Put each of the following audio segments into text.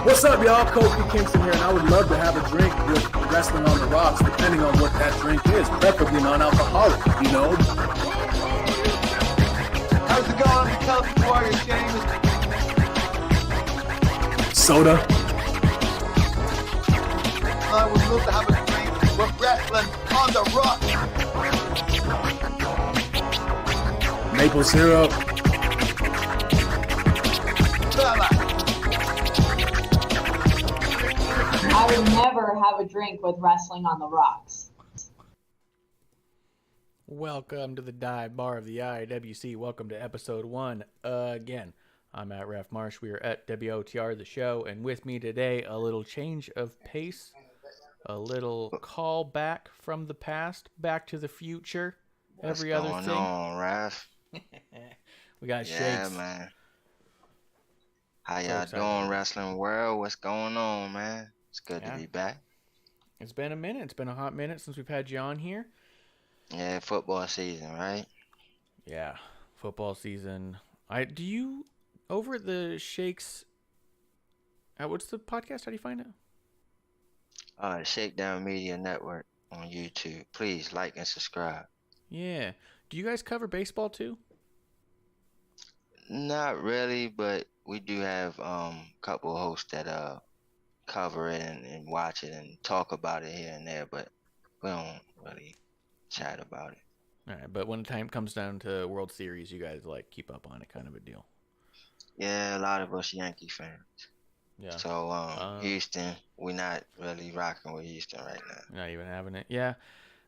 What's up, y'all? Kofi Kingston here, and I would love to have a drink with Wrestling on the Rocks, depending on what that drink is, preferably non-alcoholic, you know? How's it going? The Celtic Warrior, James. Soda. I would love to have a drink with Wrestling on the Rocks. Maple syrup. I would never have a drink with Wrestling on the Rocks. Welcome to the dive bar of the IWC. Welcome to episode 1 again. I'm at Ref Marsh. We are at WOTR, the show, and with me today, a little change of pace, a little call back from the past, back to the future, every other thing. What's going on, Ref? We got Shakes. Yeah, man. How y'all doing, wrestling world? What's going on, man? It's good to be back. It's been a minute. It's been a hot minute since we've had you on here. Yeah, football season, right? Yeah, football season. Do you over at the Shakes? What's the podcast? How do you find it? Shakedown Media Network on YouTube. Please like and subscribe. Yeah. Do you guys cover baseball too? Not really, but we do have a couple of hosts that cover it and watch it and talk about it here and there, but we don't really chat about it. All right, but when the time comes down to World Series, you guys like keep up on it, kind of a deal. Yeah, a lot of us Yankee fans. Yeah. So Houston, we're not really rocking with Houston right now. Not even having it. Yeah.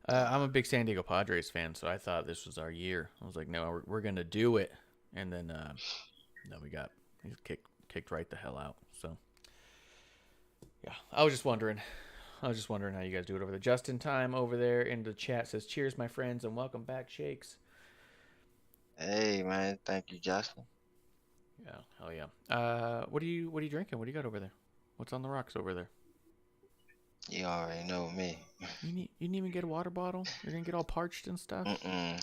I'm a big San Diego Padres fan, so I thought this was our year. I was like, no, we're gonna do it, and then no, we got kicked right the hell out. So yeah, I was just wondering how you guys do it over there. Justin Time over there in the chat says, "Cheers, my friends, and welcome back, Shakes." Hey, man, thank you, Justin. Yeah, hell yeah. What are you drinking? What do you got over there? What's on the rocks over there? You already know me. You didn't even get a water bottle? You're gonna get all parched and stuff? I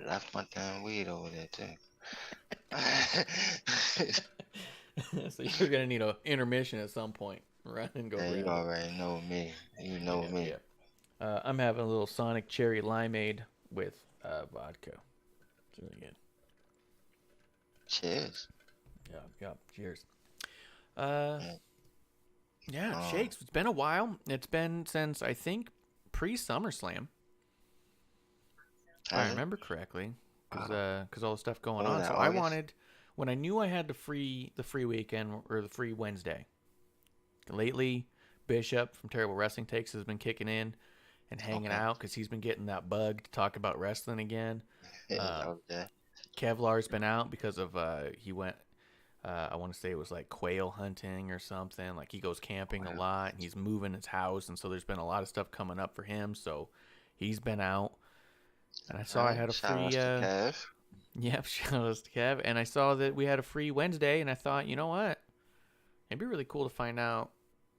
left my damn weed over there too. So you're gonna need an intermission at some point. Run and go. Yeah, you already know me. You know me. Yeah. I'm having a little Sonic Cherry Limeade with vodka. It's really good. Cheers. Yeah. Cheers. Yeah, Shakes. It's been a while. It's been since, I think, pre-SummerSlam. I remember correctly, because all the stuff going on. So August? I wanted, when I knew I had the free weekend or the free Wednesday. Lately, Bishop from Terrible Wrestling Takes has been kicking in and hanging Okay. out because he's been getting that bug to talk about wrestling again. Okay. Kevlar's been out because of he went. I want to say it was like quail hunting or something. Like he goes camping a lot and he's moving his house, and so there's been a lot of stuff coming up for him. So he's been out, and I saw I had a Shout free. outs to Kev. Yep, shout outs to Kev, and I saw that we had a free Wednesday, and I thought, you know what, it'd be really cool to find out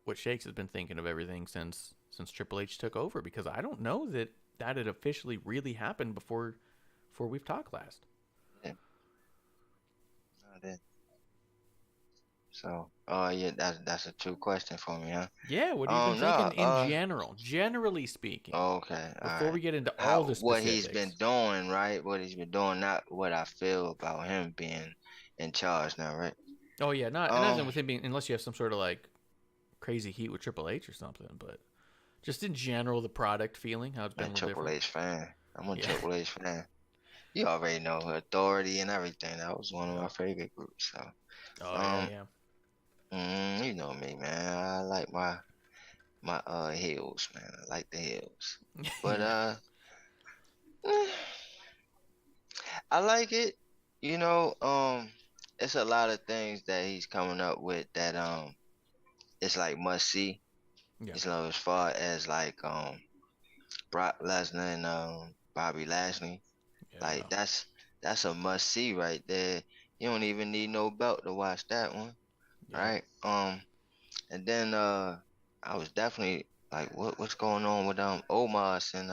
what Shakes has been thinking of everything since Triple H took over, because I don't know that had officially really happened before we've talked last. Yeah. I did. So, yeah, that's a true question for me, huh? Yeah, what have you been thinking in general, generally speaking? Okay, Before we get into all the specifics. What he's been doing, right? What he's been doing, not what I feel about him being in charge now, right? Oh yeah, nothing with him being, unless you have some sort of like crazy heat with Triple H or something, but just in general, the product feeling, how it's been. I'm a Triple H fan. I'm a Yeah. Triple H fan. You already know Authority and everything. That was one of my favorite groups. So, Oh yeah. you know me, man. I like my heels, man. I like the heels. But I like it. You know, it's a lot of things that he's coming up with that it's like must see. Yeah. You know, as far as like Brock Lesnar and Bobby Lashley. Yeah. Like that's a must see right there. You don't even need no belt to watch that one. Yeah. Right? And then I was definitely like what's going on with Omos and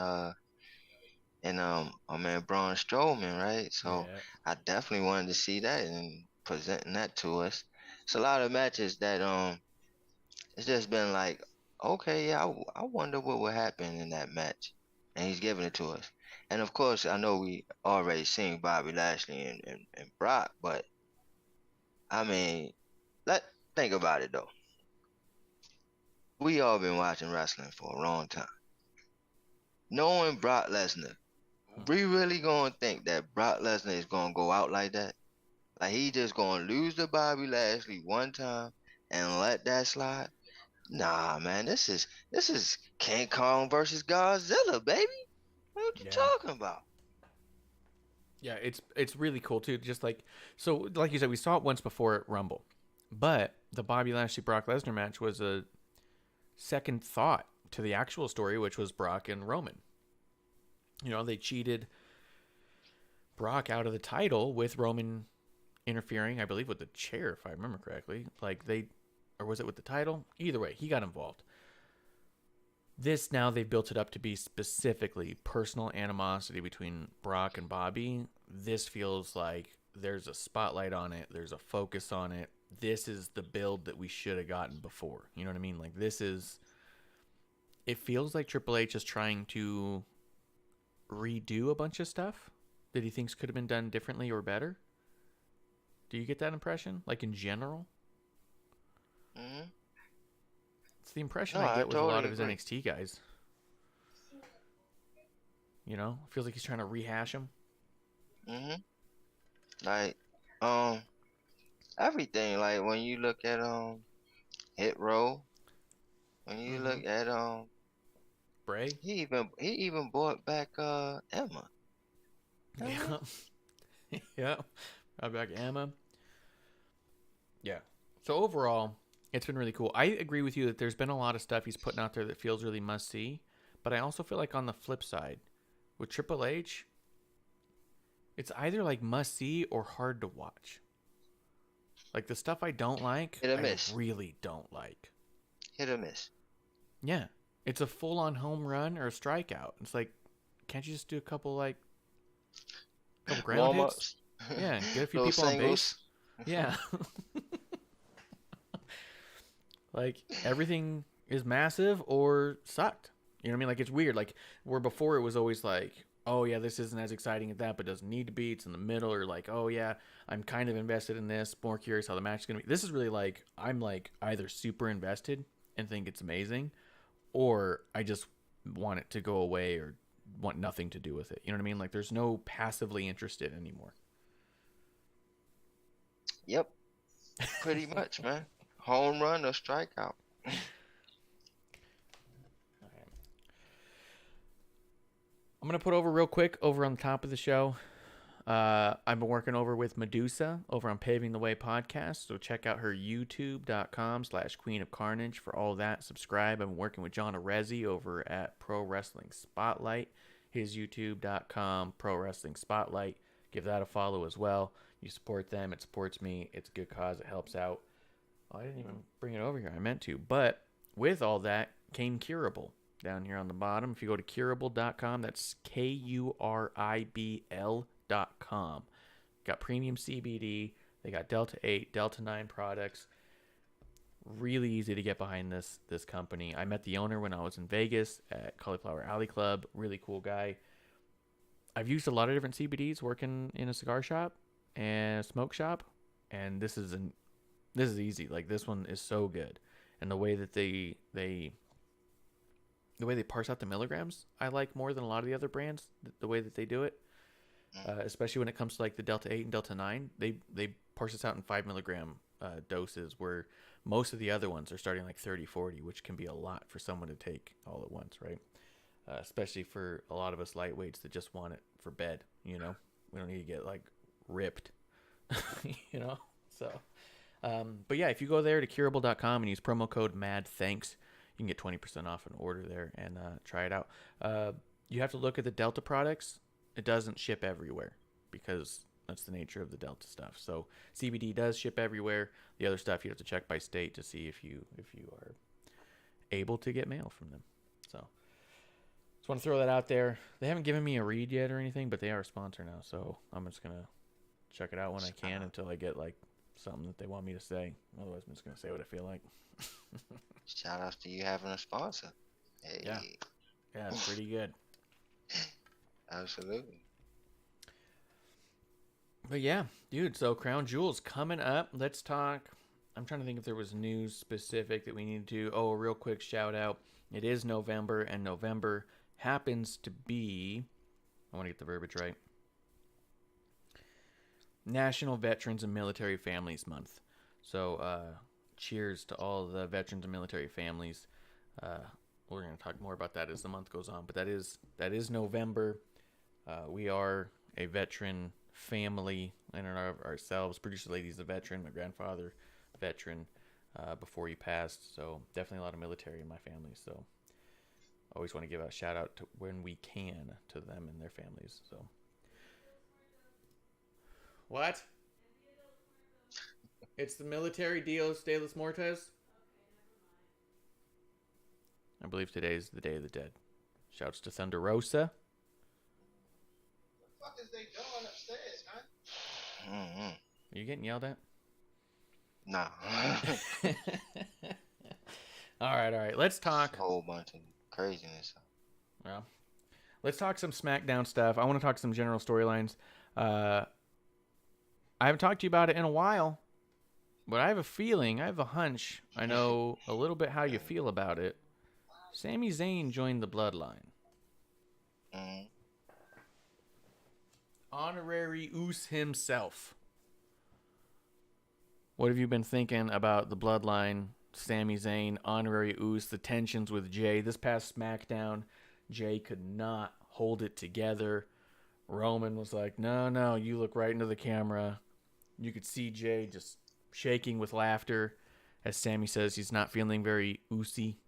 my man Braun Strowman, right? So Yeah. I definitely wanted to see that and presenting that to us. It's a lot of matches that it's just been like, okay, yeah, I wonder what would happen in that match. And he's giving it to us. And of course, I know we already seen Bobby Lashley and Brock, but I mean, think about it though. We all been watching wrestling for a long time. Knowing Brock Lesnar, we really gonna think that Brock Lesnar is gonna go out like that? Like he just gonna lose to Bobby Lashley one time and let that slide? Nah, man, this is King Kong versus Godzilla, baby. What you talking about? Yeah, it's really cool too. Just like, so, like you said, we saw it once before at Rumble, but the Bobby Lashley Brock Lesnar match was a second thought to the actual story, which was Brock and Roman. You know, they cheated Brock out of the title with Roman interfering, I believe, with the chair, if I remember correctly. Like or was it with the title? Either way, he got involved. This, now they've built it up to be specifically personal animosity between Brock and Bobby. This feels like there's a spotlight on it. There's a focus on it. This is the build that we should have gotten before. You know what I mean? Like it feels like Triple H is trying to redo a bunch of stuff that he thinks could have been done differently or better. Do you get that impression? Like in general? Mm-hmm. It's the impression I get with totally a lot of his agree. NXT guys. You know, it feels like he's trying to rehash them. Mm-hmm. Like, everything. Like when you look at Hit Row, when you look at Bray. he even brought back Emma. Yeah. Yeah. Brought back Emma. Yeah. So overall, it's been really cool. I agree with you that there's been a lot of stuff he's putting out there that feels really must see, but I also feel like on the flip side, with Triple H, it's either like must see or hard to watch. Like the stuff I don't like, Hit or I miss. really don't like. Hit or miss. Yeah. It's a full-on home run or a strikeout. It's like, can't you just do a couple ground hits? Warm-ups. Yeah, get a few Little people on singles. base. Yeah. Like everything is massive or sucked. You know what I mean? Like it's weird. Like where before it was always like, oh yeah, this isn't as exciting as that, but doesn't need to be. It's in the middle, or like, oh yeah, I'm kind of invested in this. More curious how the match is gonna be. This is really like I'm like either super invested and think it's amazing, or I just want it to go away or want nothing to do with it. You know what I mean? Like there's no passively interested anymore. Yep. Pretty much, man. Home run or strikeout. I'm going to put over real quick over on the top of the show. I've been working over with Medusa over on Paving the Way podcast. So check out her youtube.com/Queen of Carnage for all that. Subscribe. I'm working with John Arezzi over at Pro Wrestling Spotlight. His youtube.com Pro Wrestling Spotlight. Give that a follow as well. You support them. It supports me. It's a good cause. It helps out. Oh, I didn't even bring it over here. I meant to. But with all that came Curable down here on the bottom. If you go to curable.com, that's KURIBL.com. Got premium CBD. They got Delta 8, Delta 9 products. Really easy to get behind this company. I met the owner when I was in Vegas at Cauliflower Alley Club. Really cool guy. I've used a lot of different CBDs working in a cigar shop and a smoke shop, and this is easy. Like, this one is so good, and the way that they parse out the milligrams, I like more than a lot of the other brands. The way that they do it, especially when it comes to like the Delta 8 and Delta 9, they parse this out in 5 milligram doses, where most of the other ones are starting like 30, 40, which can be a lot for someone to take all at once, right? Especially for a lot of us lightweights that just want it for bed, you know? We don't need to get like ripped, you know? So, but yeah, if you go there to curable.com and use promo code MADTHANKS, you can get 20% off an order there and try it out. You have to look at the Delta products. It doesn't ship everywhere because that's the nature of the Delta stuff. So CBD does ship everywhere. The other stuff you have to check by state to see if you are able to get mail from them. So just want to throw that out there. They haven't given me a read yet or anything, but they are a sponsor now, so I'm just gonna check it out when I can until I get like something that they want me to say. Otherwise, I'm just gonna say what I feel like. Shout out to you having a sponsor. Hey. Yeah, it's pretty good. Absolutely. But yeah, dude, so Crown Jewel's coming up. Let's talk. I'm trying to think if there was news specific that we need to do. Oh, a real quick shout out. It is November, and November happens to be, I want to get the verbiage right, National Veterans and Military Families Month. So cheers to all the veterans and military families. We're going to talk more about that as the month goes on, but that is November. We are a veteran family in and of ourselves. Producer Lady's a veteran. My grandfather, veteran, before he passed. So definitely a lot of military in my family. So always want to give a shout out to when we can to them and their families. So what? It's the military Dios de los Muertos. I believe today is the Day of the Dead. Shouts to Thunder Rosa. What the fuck is they doing upstairs, man? Mm-hmm. Are you getting yelled at? Nah. All right. Let's talk. A whole bunch of craziness. Well, let's talk some SmackDown stuff. I want to talk some general storylines. I haven't talked to you about it in a while, but I have a feeling, I have a hunch, I know a little bit how you feel about it. Sami Zayn joined the Bloodline. Mm-hmm. Honorary Uce himself. What have you been thinking about the Bloodline, Sami Zayn, Honorary Uce, the tensions with Jay? This past SmackDown, Jay could not hold it together. Roman was like, no, you look right into the camera. You could see Jay just shaking with laughter as Sami says he's not feeling very Ucy.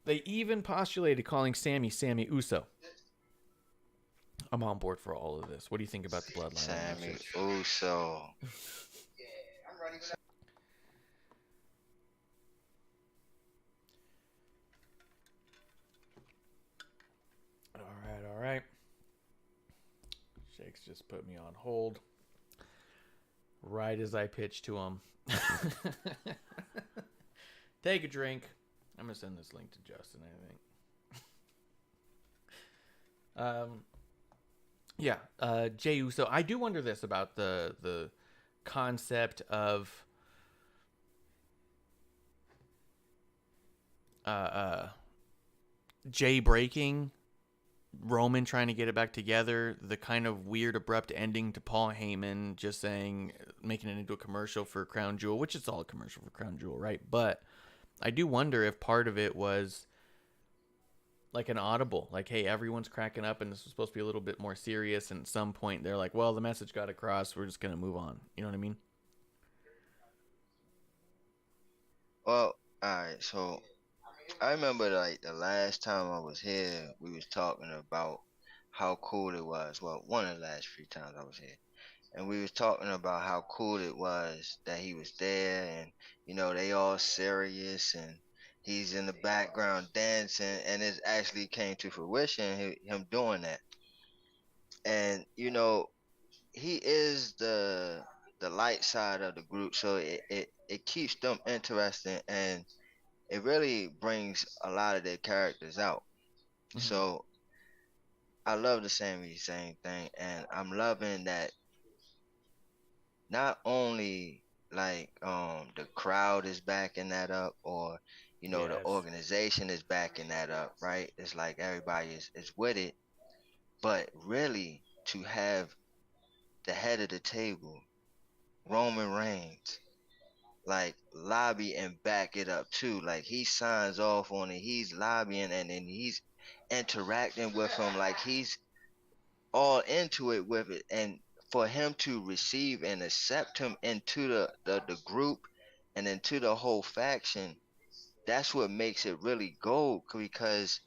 They even postulated calling Sami Uso. I'm on board for all of this. What do you think about the Bloodline? Sami Uso. Yeah, I'm ready for that. All right. Shakes just put me on hold right as I pitch to him. Take a drink. I'm going to send this link to Justin, I think. Jey Uso. I do wonder this about the concept of Jay breaking, Roman trying to get it back together, the kind of weird abrupt ending to Paul Heyman just saying, making it into a commercial for Crown Jewel, which is all a commercial for Crown Jewel, right? But I do wonder if part of it was like an audible, like, hey, everyone's cracking up and this was supposed to be a little bit more serious, and at some point they're like, well, the message got across, we're just gonna move on. You know what I mean? Well, alright, so I remember like the last time I was here, we was talking about how cool it was. Well, one of the last few times I was here. And we was talking about how cool it was that he was there, and they all serious, and he's in the background dancing, and it actually came to fruition, him doing that. And he is the light side of the group, so it keeps them interesting, and it really brings a lot of their characters out. So I love the same thing, and I'm loving that not only like the crowd is backing that up, or the Yes. organization is backing that up, right? It's like everybody is with it, but really to have the head of the table, Roman Reigns, like lobby and back it up too. Like he signs off on it, he's lobbying, and then he's interacting with him, like he's all into it with it. And for him to receive and accept him into the group and into the whole faction, that's what makes it really gold, because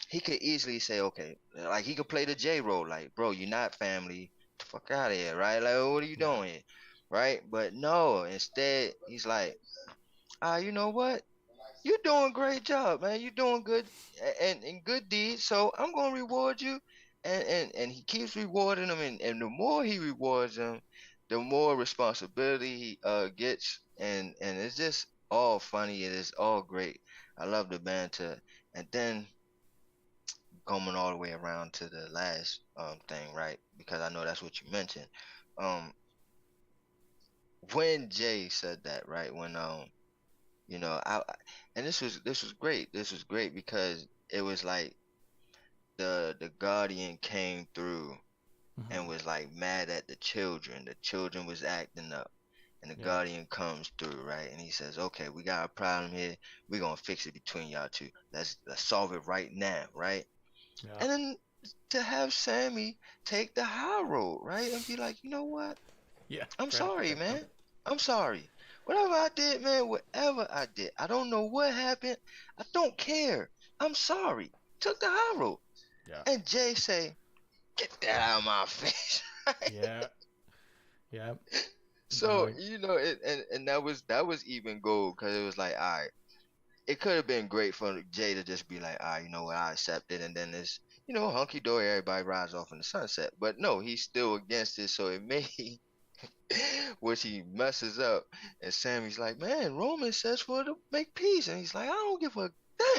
he could easily say, okay, like he could play the J role, like, bro, you're not family, get the fuck out of here, right? Like, what are you doing here, right? But no, instead he's like, you know what, you're doing a great job, man. You're doing good and good deeds. So I'm gonna reward you, and he keeps rewarding them, and the more he rewards them, the more responsibility he gets, and it's just all funny. It is all great. I love the banter, and then coming all the way around to the last thing, right? Because I know that's what you mentioned. Um, when Jay said that, right? When and this was great. This was great because it was like the guardian came through and was like mad at the children. The children was acting up, and the guardian comes through, right? And he says, "Okay, we got a problem here. We're gonna fix it between y'all two. Let's solve it right now, right?" Yeah. And then to have Sammy take the high road, right, and be like, "You know what? Yeah. I'm try to sorry, protect them. man. I'm sorry. Whatever I did, man, whatever I did, I don't know what happened. I don't care. I'm sorry." Took the high road. Yeah. And Jay say, "Get that out of my face." Yeah. Yeah. So, No, and that was even gold, because it was like, all right, it could have been great for Jay to just be like, all right, you know what, I accept it, and then it's, hunky dory, everybody rides off in the sunset. But no, he's still against it, so it may which he messes up, and Sammy's like, "Man, Roman says for her to make peace," and he's like, "I don't give a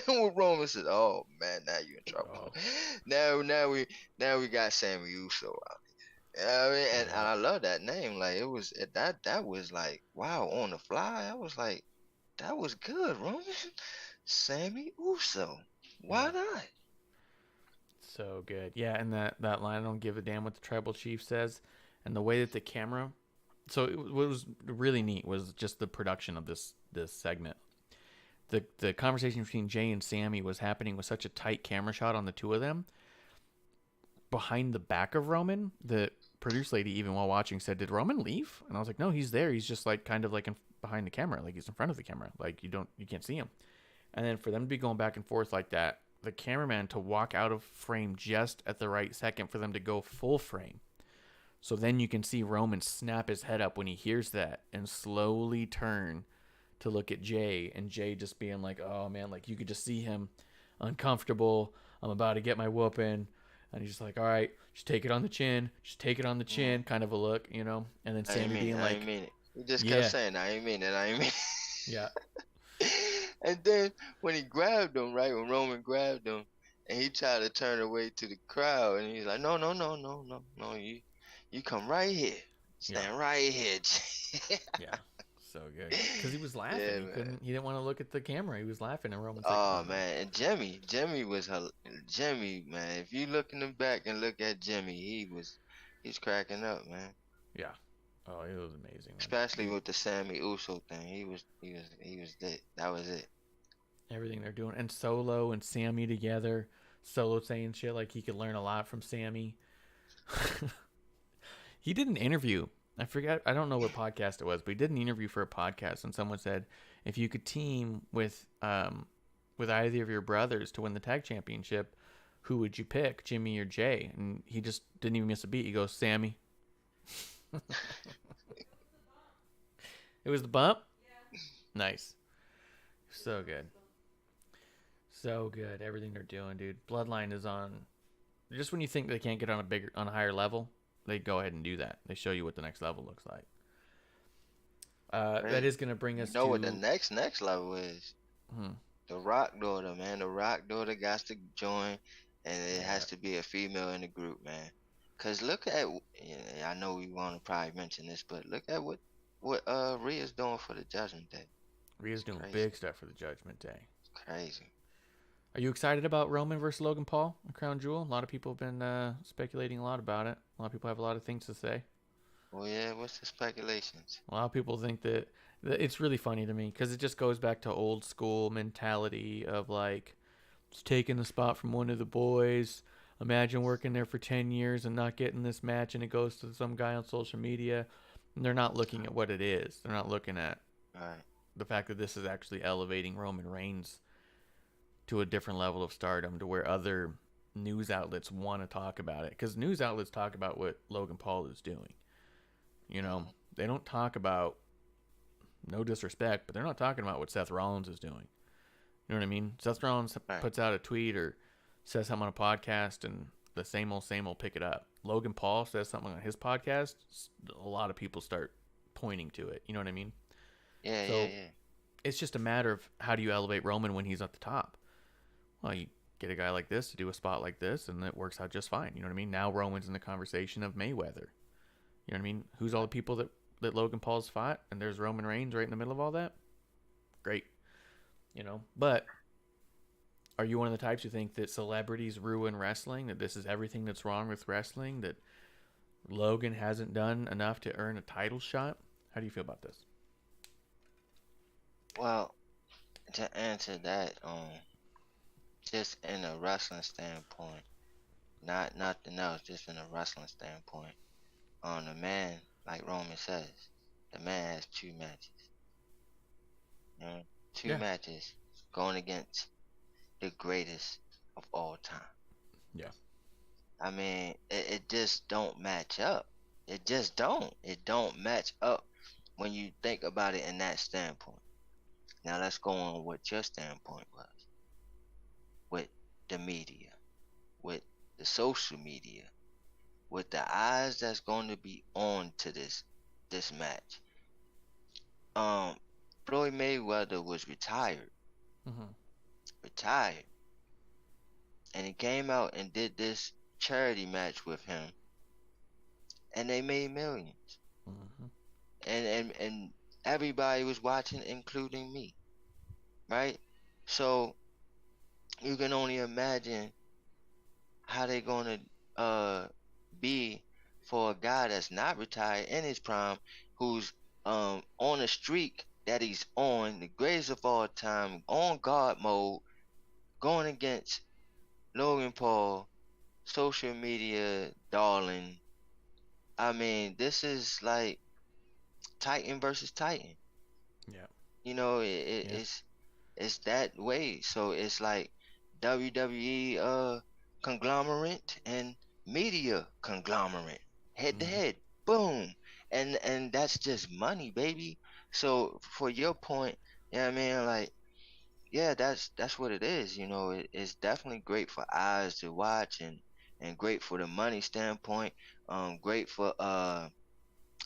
damn what Roman says." Oh man, now you in trouble. Oh. Now we got Sammy Uso out. I mean, and I love that name. Like that was like, wow, on the fly. I was like, that was good, Roman. Sammy Uso. Why not? so good. Yeah, and that line, "I don't give a damn what the tribal chief says," and the way that the camera. So what was really neat was just the production of this segment. The conversation between Jay and Sammy was happening with such a tight camera shot on the two of them. Behind the back of Roman, the producer lady, even while watching, said, "Did Roman leave?" And I was like, "No, he's there. He's just like kind of like behind the camera, like he's in front of the camera, like you can't see him." And then for them to be going back and forth like that, the cameraman to walk out of frame just at the right second for them to go full frame. So then you can see Roman snap his head up when he hears that and slowly turn to look at Jay, and Jay just being like, "Oh man," like you could just see him uncomfortable. "I'm about to get my whooping." And he's just like, "All right, just take it on the chin. Just take it on the chin," kind of a look, And then Sammy being like, I ain't mean it. He just Yeah. kept saying, "I ain't mean it. I ain't mean it." "Yeah, And then when he grabbed him, right, when Roman grabbed him, and he tried to turn away to the crowd, and he's like, "No, no, no, no, no, no, you come right here. Stand right here." yeah." So good because he was laughing. Yeah, He man. couldn't. He didn't want to look at the camera. He was laughing, and Roman's like, Oh "No, no." man, and Jimmy was Jimmy, man. If you look in the back and look at Jimmy, he's cracking up, man. Yeah. Oh, it was amazing, man. Especially with the Sammy Uso thing, he was that was it. everything they're doing, and Solo and Sammy together. Solo saying shit like he could learn a lot from Sammy. He did an interview. I forget. I don't know what podcast it was, but he did an interview for a podcast, and someone said if you could team with either of your brothers to win the tag championship, who would you pick, Jimmy or Jay? And he just didn't even miss a beat. He goes, Sammy. It was the bump? Yeah. Nice. So good. So good. Everything they're doing, dude. Bloodline is on. Just when you think they can't get on a higher level, they go ahead and do that. They show you what the next level looks like. That is going to bring us to... what the next level is? The Rock daughter, man. The Rock daughter got to join, and it has to be a female in the group, man. Because look at... I know we want to probably mention this, but look at what Rhea's doing for the Judgment Day. Rhea's doing big stuff for the Judgment Day. It's crazy. Are you excited about Roman versus Logan Paul and Crown Jewel? A lot of people have been speculating a lot about it. A lot of people have a lot of things to say. Well, yeah, what's the speculations? A lot of people think that it's really funny to me because it just goes back to old school mentality of like, it's taking the spot from one of the boys. Imagine working there for 10 years and not getting this match, and it goes to some guy on social media. And they're not looking at what it is. They're not looking at the fact that this is actually elevating Roman Reigns to a different level of stardom, to where other news outlets want to talk about it. Because news outlets talk about what Logan Paul is doing. You know, they don't talk about, no disrespect, but they're not talking about what Seth Rollins is doing. You know what I mean? Seth Rollins puts out a tweet or says something on a podcast, and the same old pick it up. Logan Paul says something on his podcast, a lot of people start pointing to it. You know what I mean? Yeah. It's just a matter of how do you elevate Roman when he's at the top. Well, you get a guy like this to do a spot like this, and it works out just fine. You know what I mean? Now Roman's in the conversation of Mayweather. You know what I mean? Who's all the people that Logan Paul's fought, and there's Roman Reigns right in the middle of all that? Great. You know, but are you one of the types who think that celebrities ruin wrestling, that this is everything that's wrong with wrestling, that Logan hasn't done enough to earn a title shot? How do you feel about this? Well, to answer that, just in a wrestling standpoint, not nothing else, just in a wrestling standpoint, the man, like Roman says, the man has 2 matches. You know, 2 matches going against the greatest of all time. Yeah. I mean, it just don't match up. It just don't. It don't match up when you think about it in that standpoint. Now let's go on what your standpoint was. With the media, with the social media, with the eyes that's going to be on to this match. Floyd Mayweather was retired. Retired. And he came out and did this charity match with him. And they made millions. And everybody was watching, including me. Right? So you can only imagine how they're gonna be for a guy that's not retired in his prime, who's on a streak that he's on, the greatest of all time, on guard mode, going against Logan Paul, social media darling. I mean, this is like Titan versus Titan. Yeah. You know, it's that way. So it's like WWE conglomerate and media conglomerate, head to head, boom, and that's just money, baby. So for your point, you know what I mean, like, yeah, that's what it is. You know, it's definitely great for eyes to watch, and great for the money standpoint. Great for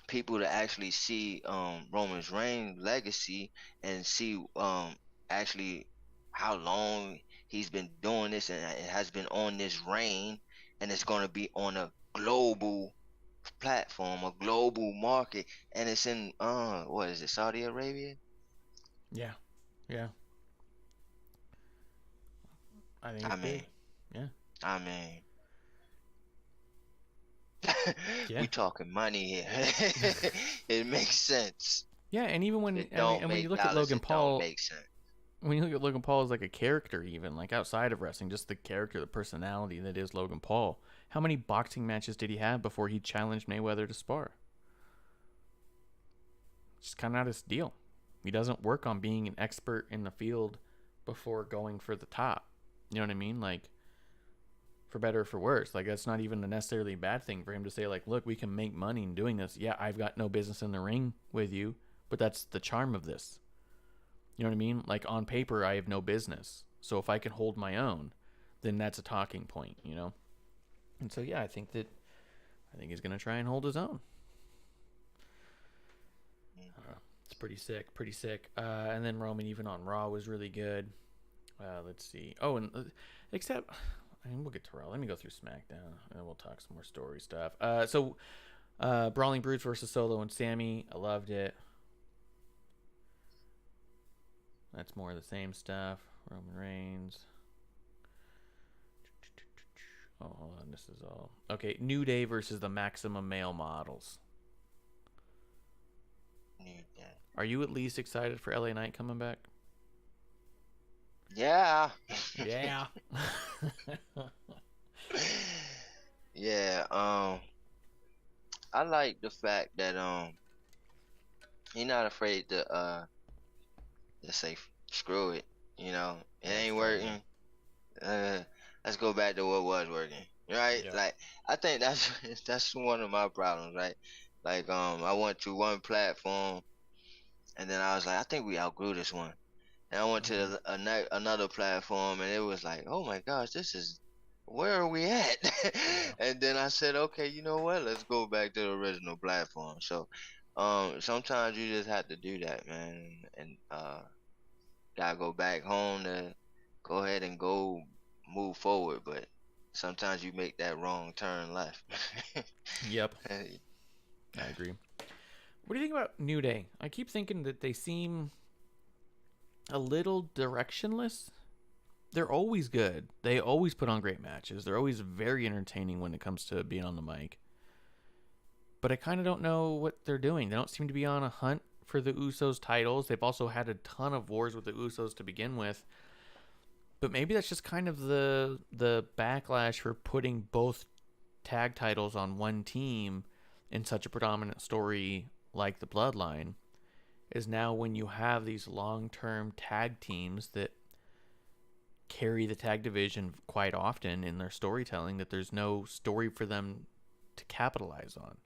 people to actually see Roman Reigns' legacy and see actually how long he's been doing this, and it has been on this reign, and it's going to be on a global platform, a global market, and it's in what is it, Saudi Arabia? Yeah. I mean, I mean, we talking money here. It makes sense. Yeah, and even when It don't when make you look at dollars, Logan it don't Paul, make sense. when you look at Logan Paul as like a character, even like outside of wrestling, just the character, the personality that is Logan Paul. How many boxing matches did he have before he challenged Mayweather to spar? It's just kind of not his deal. He doesn't work on being an expert in the field before going for the top. You know what I mean? Like, for better or for worse. Like, that's not even a necessarily bad thing for him to say, like, look, we can make money in doing this. Yeah, I've got no business in the ring with you, but that's the charm of this. You know what I mean? Like, on paper, I have no business. So if I can hold my own, then that's a talking point, you know? And so, yeah, I think he's going to try and hold his own. It's pretty sick. And then Roman, even on Raw, was really good. Let's see. Oh, and except, I mean, we'll get to Raw. Let me go through SmackDown, and then we'll talk some more story stuff. So Brawling Brutes versus Solo and Sammy. I loved it. That's more of the same stuff. Roman Reigns. Oh, hold on. This is all. Okay, New Day versus the Maximum Male Models. New Day. Are you at least excited for LA Knight coming back? Yeah. Yeah. Yeah. I like the fact that he's not afraid to just say screw it. You know, it ain't working. Let's go back to what was working. Right? Yeah. Like, I think that's one of my problems, right? Like, I went to one platform, and then I was like, I think we outgrew this one. And I went to another platform, and it was like, oh my gosh, where are we at? And then I said, okay, you know what? Let's go back to the original platform. So, sometimes you just have to do that, man, and gotta go back home to go ahead and go move forward. But sometimes you make that wrong turn left. Yep. I agree. What do you think about New Day? I keep thinking that they seem a little directionless. They're always good. They always put on great matches. They're always very entertaining when it comes to being on the mic. But I kind of don't know what they're doing. They don't seem to be on a hunt for the Usos titles. They've also had a ton of wars with the Usos to begin with. But maybe that's just kind of the backlash for putting both tag titles on one team in such a predominant story like the Bloodline, is now when you have these long-term tag teams that carry the tag division quite often in their storytelling, that there's no story for them to capitalize on.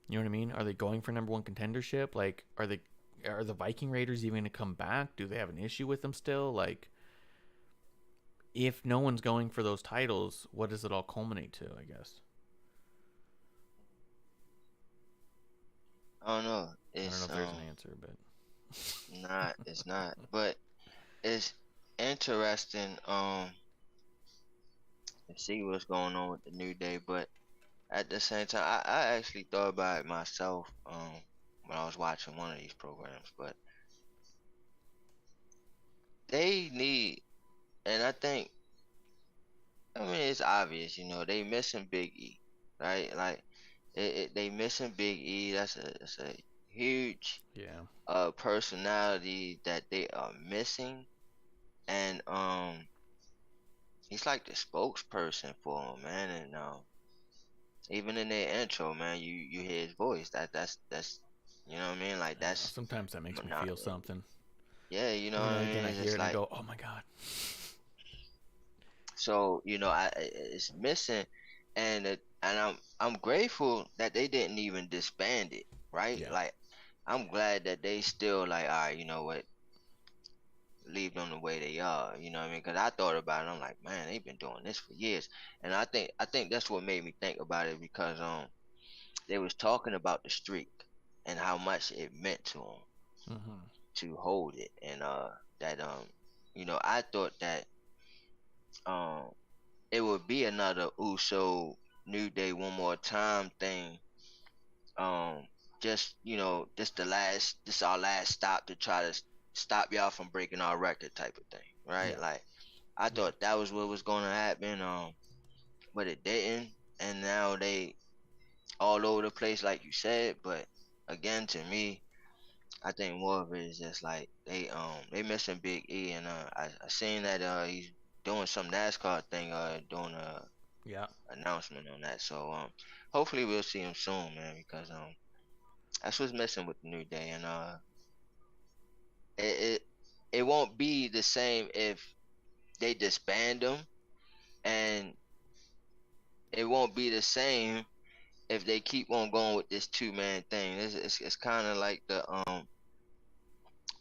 You know what I mean? Are they going for number one contendership? Like, are the Viking Raiders even going to come back? Do they have an issue with them still? Like, if no one's going for those titles, what does it all culminate to, I guess? I don't know. I don't know if there's an answer, but It's not. But it's interesting to see what's going on with the New Day. But at the same time, I actually thought about it myself when I was watching one of these programs. But they need, and I mean, it's obvious, you know, they missing Big E, right? Like, they missing Big E. That's a huge personality that they are missing, and he's like the spokesperson for them, man. And even in their intro, man, you hear his voice. That's you know what I mean? Like, that's sometimes that makes me feel something. Yeah, you know what I mean? Again, I It's hear just it and I like, go, oh my god. so, you know, it's missing, and I'm grateful that they didn't even disband it, right? Yeah. Like, I'm glad that they still like, all right, you know what, leave them the way they are, you know what I mean? Because I thought about it, I'm like, man, they've been doing this for years, and I think that's what made me think about it, because they was talking about the streak and how much it meant to them to hold it, and that you know, I thought that it would be another Uso New Day one more time thing. Just, you know, this our last stop to try to stop y'all from breaking our record type of thing, right? Yeah. Like, I thought that was what was gonna happen, but it didn't, and now they all over the place, like you said. But again, to me, I think more of it is just like they missing Big E, and I seen that he's doing some NASCAR thing, doing a Yeah. announcement on that. So hopefully we'll see him soon, man, because that's what's missing with the New Day, and it it it won't be the same if they disband them, and it won't be the same if they keep on going with this 2-man thing. It's kind of like the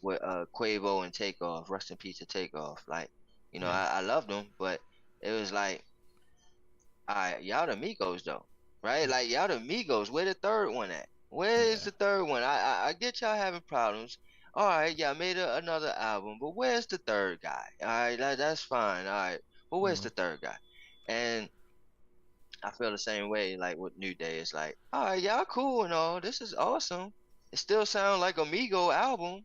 with Quavo and Takeoff, rest in peace to Takeoff. Like, Yeah. I loved them, but it was like, all right, y'all the Migos though, right? Like y'all the Migos. Where the third one at? Where is Yeah. the third one? I get y'all having problems. All right, y'all made another album, but where's the third guy? All right, that's fine. All right, but where's Mhm. the third guy? And I feel the same way. Like with New Day, it's like, all right, y'all cool and all. This is awesome. It still sounds like a Migo album,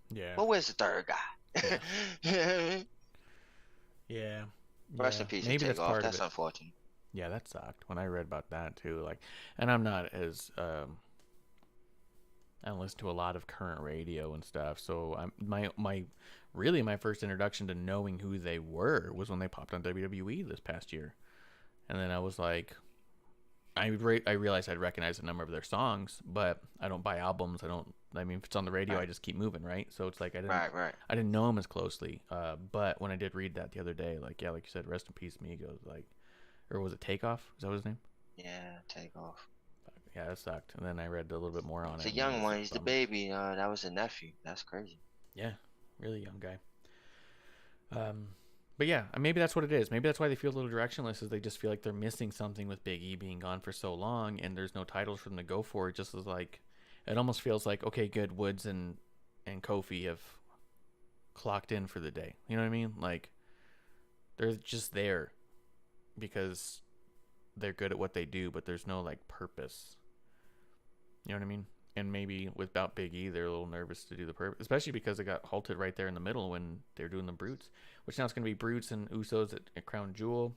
Yeah. but where's the third guy? Yeah. Yeah. Rest Yeah. in peace and Maybe take that's off. part of That's it. unfortunate. Yeah, that sucked when I read about that too. Like, and I'm not as I don't listen to a lot of current radio and stuff. So my first introduction to knowing who they were was when they popped on WWE this past year, and then I was like, I realized I'd recognize a number of their songs, but I don't buy albums. I mean, if it's on the radio, I Right, just keep moving, right? So it's like right. I didn't know them as closely. But when I did read that the other day, like, yeah, like you said, rest in peace, Migos. Like, or was it Takeoff? Is that what his name? Yeah, take off. Yeah, that sucked. And then I read a little bit more on It's it, a and it young was one. a He's the bummer. baby. That was a nephew. That's crazy. Yeah, really young guy. But yeah, maybe that's what it is. Maybe that's why they feel a little directionless, is they just feel like they're missing something with Big E being gone for so long, and there's no titles for them to go for. It just is like, it almost feels like, okay, good, Woods and Kofi have clocked in for the day. You know what I mean? Like, they're just there because they're good at what they do, but there's no like purpose. You know what I mean? And maybe without Big E, they're a little nervous to do the purpose, especially because they got halted right there in the middle when they're doing the Brutes, which now it's going to be Brutes and Usos at Crown Jewel.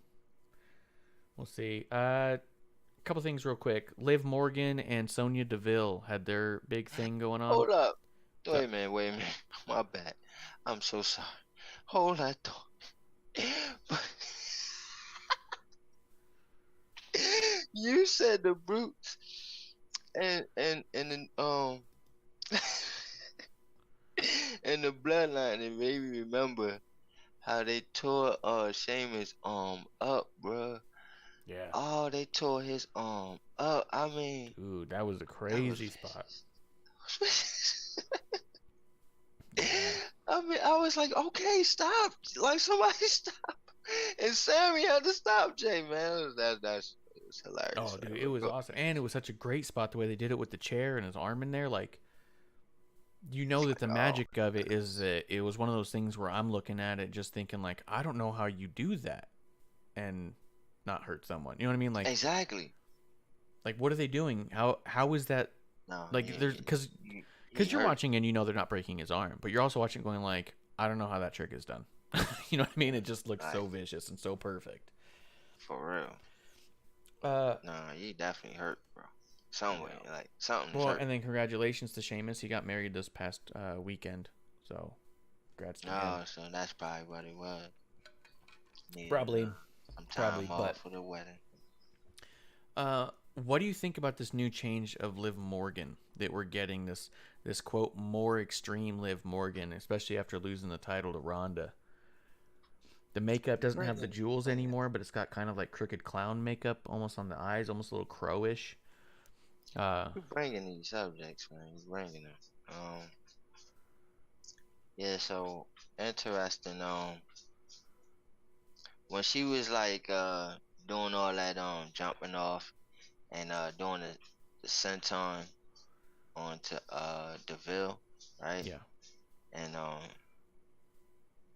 We'll see. Couple things real quick. Liv Morgan and Sonya Deville had their big thing going on. Hold up. So, Wait a minute. Wait a minute. My bad. I'm so sorry. Hold that thought. You said the brutes and then and the bloodline. It made me remember how they tore Sheamus up, bruh. yeah. Oh, they tore his up. I mean, Dude, that was a that was crazy spot. Yeah. I mean, I was like, okay, stop. Like, somebody stop. And Sammy had to stop Jay, man. That's it was hilarious. Oh, dude, it was awesome. And it was such a great spot the way they did it with the chair and his arm in there. Like, you know that the magic of it is that it was one of those things where I'm looking at it just thinking, like, I don't know how you do that and not hurt someone. You know what I mean? Exactly. Like what are they doing? How is that? No, Like, there's because he you're hurt watching and you know they're not breaking his arm, but you're also watching going like, I don't know how that trick is done. You know what I mean? It just looks so like vicious and so perfect. for real. No, he definitely hurt, bro. Some way, like something's Well, hurt. and then congratulations to Sheamus. He got married this past weekend, so congrats to him. Oh, so that's probably what it was. Needed, Probably, some time off but for the wedding. what do you think about this new change of Liv Morgan that we're getting this quote more extreme Liv Morgan, especially after losing the title to Ronda? The makeup doesn't have the jewels anymore, but it's got kind of like crooked clown makeup almost on the eyes, almost a little crowish. You're bringing these subjects, man. You're bringing them. Yeah. So interesting. When she was like doing all that jumping off and doing the senton onto Deville, right? Yeah. And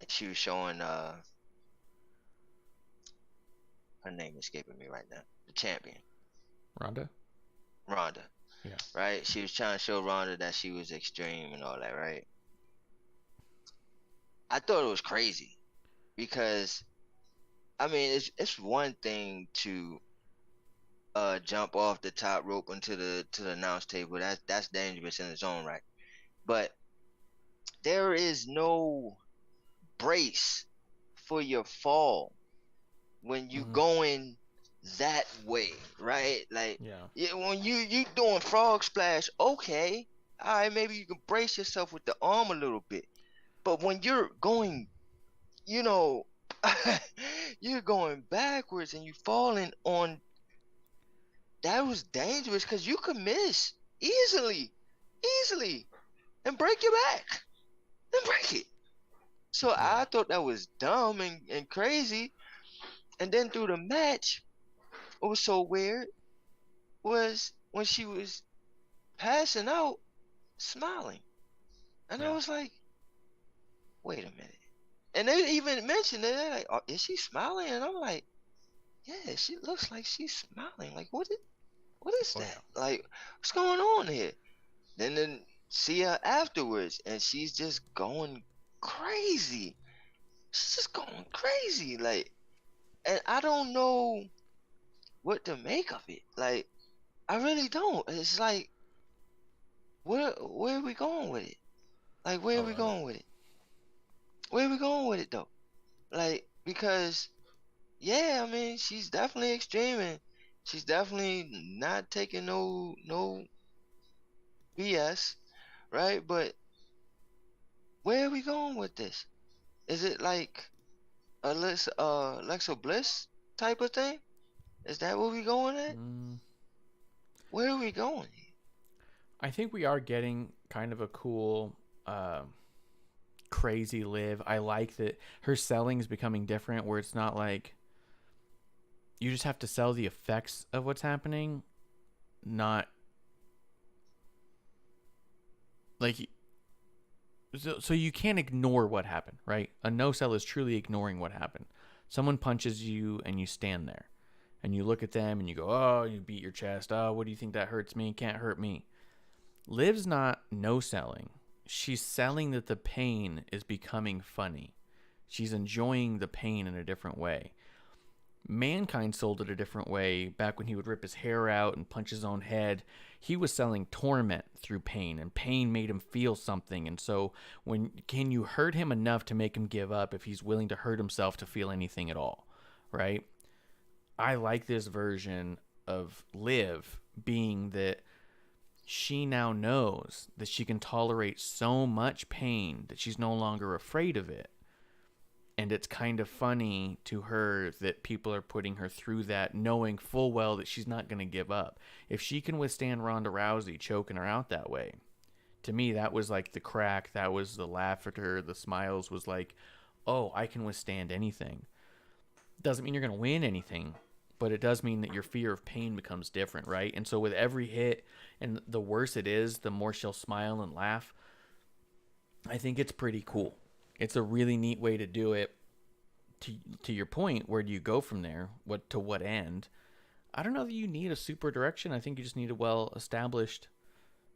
she was showing her name escaping me right now. The champion, Ronda? Ronda. Yeah. Right? She was trying to show Ronda that she was extreme and all that, right? I thought it was crazy because I mean it's one thing to jump off the top rope into the announce table. That's dangerous in its own right. But there is no brace for your fall when you going that way, right? Like, Yeah. when you doing frog splash, okay, all right, maybe you can brace yourself with the arm a little bit. But when you're going, you know, you're going backwards and you falling on, that was dangerous because you could miss easily, and break your back and break it. So I thought that was dumb and crazy. And then through the match, what was so weird was when she was passing out, smiling. And I was like, wait a minute. And they even mentioned it. They're like, oh, is she smiling? And I'm like, yeah, she looks like she's smiling. Like, what is that? Like, what's going on here? Then see her afterwards, and she's just going crazy. She's just going crazy. Like, and I don't know what to make of it. Like, I really don't. It's like, where are we going with it? Like, where are we going with it? Where are we going with it though? Like, because yeah, I mean, she's definitely extreme, and she's definitely not taking no BS, right? But where are we going with this? Is it like Alexa Bliss type of thing? Is that where we going at? Where are we going? I think we are getting kind of a cool, crazy Liv. I like that her selling is becoming different, where it's not like you just have to sell the effects of what's happening, not like so you can't ignore what happened, right? A no sell is truly ignoring what happened. Someone punches you and you stand there and you look at them and you go, oh, you beat your chest. Oh, what do you think that hurts me? Can't hurt me. Liv's not no selling. She's selling that the pain is becoming funny. She's enjoying the pain in a different way. Mankind sold it a different way back when he would rip his hair out and punch his own head. He was selling torment through pain, and pain made him feel something. And so can you hurt him enough to make him give up if he's willing to hurt himself to feel anything at all, right? I like this version of Liv being that she now knows that she can tolerate so much pain that she's no longer afraid of it. And it's kind of funny to her that people are putting her through that, knowing full well that she's not going to give up. If she can withstand Ronda Rousey choking her out that way, to me, that was like the crack. That was the laugh at her. The smiles was like, oh, I can withstand anything. Doesn't mean you're going to win anything, but it does mean that your fear of pain becomes different, right? And so with every hit, and the worse it is, the more she'll smile and laugh. I think it's pretty cool. It's a really neat way to do it. To your point, where do you go from there? To what end? I don't know that you need a super direction. I think you just need a well-established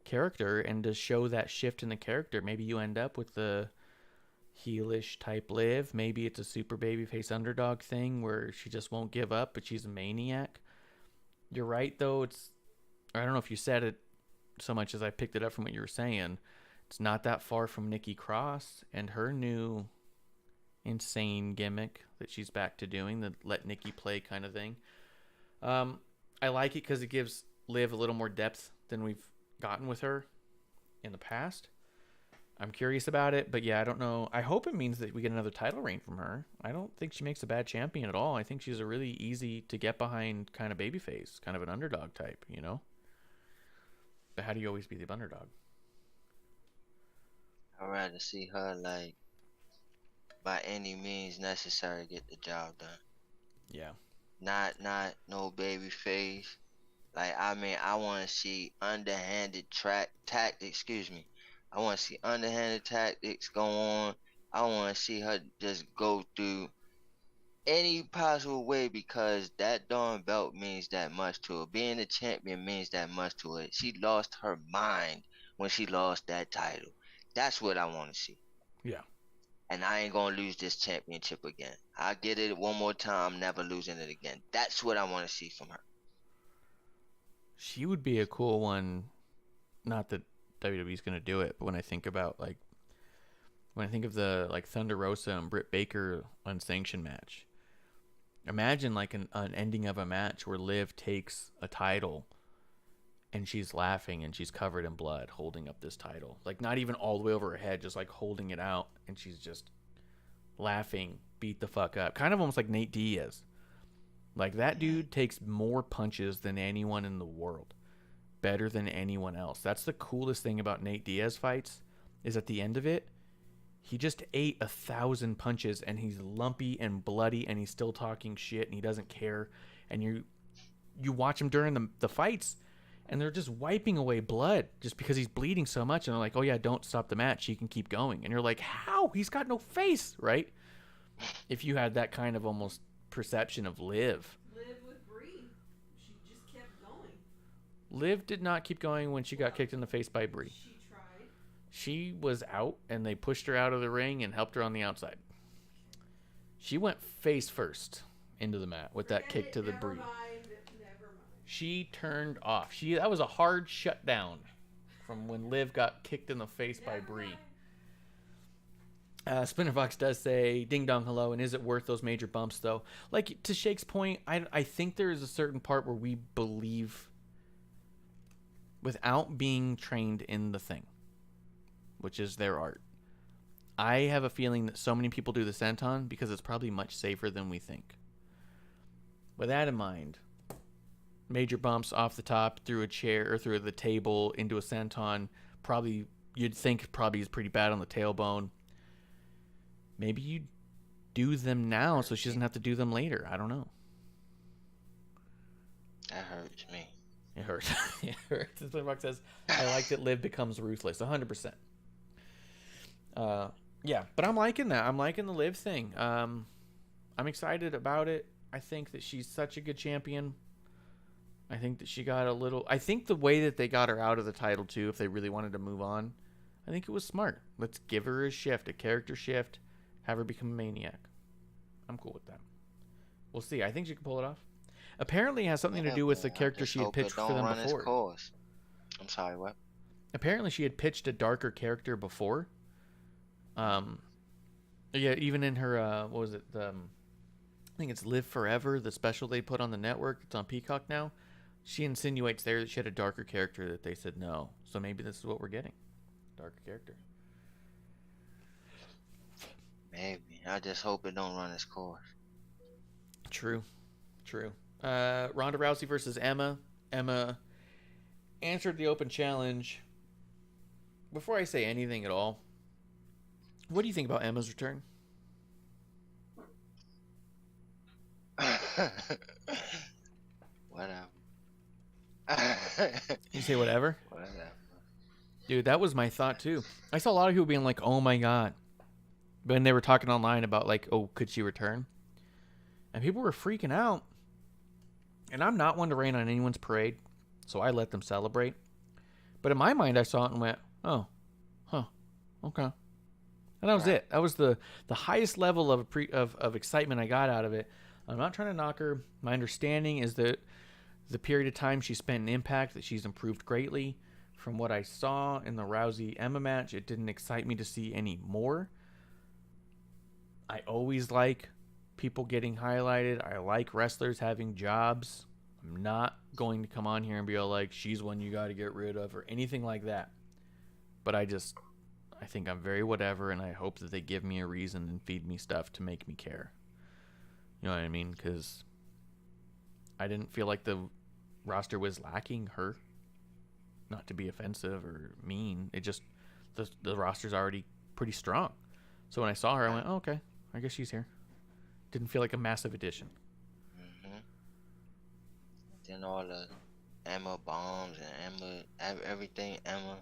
character, and to show that shift in the character, maybe you end up with the heelish type Liv. Maybe it's a super babyface underdog thing where she just won't give up, but she's a maniac. You're right, though. I don't know if you said it so much as I picked it up from what you were saying. It's not that far from Nikki Cross and her new insane gimmick that she's back to doing, the let Nikki play kind of thing. I like it because it gives Liv a little more depth than we've gotten with her in the past. I'm curious about it, but yeah, I don't know. I hope it means that we get another title reign from her. I don't think she makes a bad champion at all. I think she's a really easy to get behind kind of babyface, kind of an underdog type, you know? But how do you always be the underdog? I'd rather see her, like, by any means necessary, get the job done. Yeah. Not no baby face. Like, I mean, I want to see underhanded tactics. I want to see underhanded tactics go on. I want to see her just go through any possible way, because that darn belt means that much to her. Being a champion means that much to her. She lost her mind when she lost that title. That's what I want to see. Yeah. And I ain't gonna lose this championship again. I get it one more time, never losing it again. That's what I want to see from her. She would be a cool one. Not that WWE's going to do it, but when I think about like when I think of the like Thunder Rosa and Britt Baker unsanctioned match. Imagine like an ending of a match where Liv takes a title and she's laughing and she's covered in blood holding up this title. Like not even all the way over her head, just like holding it out, and she's just laughing, beat the fuck up. Kind of almost like Nate Diaz. Like that dude takes more punches than anyone in the world. Better than anyone else. That's the coolest thing about Nate Diaz fights, is at the end of it, he just ate 1,000 punches and he's lumpy and bloody and he's still talking shit and he doesn't care. And you watch him during the fights and they're just wiping away blood just because he's bleeding so much. And they're like, oh yeah, don't stop the match. He can keep going. And you're like, how? He's got no face, right? If you had that kind of almost perception of Liv. Liv with Brie. She just kept going. Liv did not keep going when she got kicked in the face by Brie. She tried. She was out, and they pushed her out of the ring and helped her on the outside. She went face first into the mat with that kick to the Brie. Never mind. She turned off. That was a hard shutdown from when Liv got kicked in the face by Brie. Spinner Fox does say, ding dong hello, and is it worth those major bumps, though? Like, to Shake's point, I think there is a certain part where we believe without being trained in the thing, which is their art. I have a feeling that so many people do the senton because it's probably much safer than we think. With that in mind, major bumps off the top, through a chair or through the table into a senton, probably you'd think probably is pretty bad on the tailbone. Maybe you do them now so she doesn't have to do them later. I don't know. That hurts me. It hurts. It hurts. As Spinnerbox says, I like that Liv becomes ruthless. 100%. Yeah, but I'm liking that. I'm liking the Liv thing. I'm excited about it. I think that she's such a good champion. I think that she got a little... I think the way that they got her out of the title, too, if they really wanted to move on, I think it was smart. Let's give her a shift, a character shift, have her become a maniac. I'm cool with that. We'll see. I think she can pull it off. Apparently it has something to do with the character she had pitched for them before. I'm sorry, what? Apparently she had pitched a darker character before. Yeah, even in her, what was it? I think it's Live Forever, the special they put on the network. It's on Peacock now. She insinuates there that she had a darker character that they said no. So maybe this is what we're getting. Darker character. Maybe. I just hope it don't run its course. True. Ronda Rousey versus Emma. Emma answered the open challenge. Before I say anything at all, what do you think about Emma's return? Whatever. You say whatever? Whatever. Dude, that was my thought too. I saw a lot of people being like, oh my god. But when they were talking online about like, oh, could she return? And people were freaking out. And I'm not one to rain on anyone's parade, so I let them celebrate. But in my mind, I saw it and went, oh, huh, okay. And that was it. That was the highest level of excitement I got out of it. I'm not trying to knock her. My understanding is that the period of time she spent in Impact, that she's improved greatly. From what I saw in the Rousey-Emma match, it didn't excite me to see any more. I always like people getting highlighted. I like wrestlers having jobs. I'm not going to come on here and be all like, she's one you got to get rid of or anything like that. But I think I'm very whatever, and I hope that they give me a reason and feed me stuff to make me care. You know what I mean? Because I didn't feel like the roster was lacking her. Not to be offensive or mean. It just, the roster's already pretty strong. So when I saw her, I went, oh, okay, I guess she's here. Didn't feel like a massive addition. Mm-hmm. Then all the Emma bombs and Emma, everything Emma.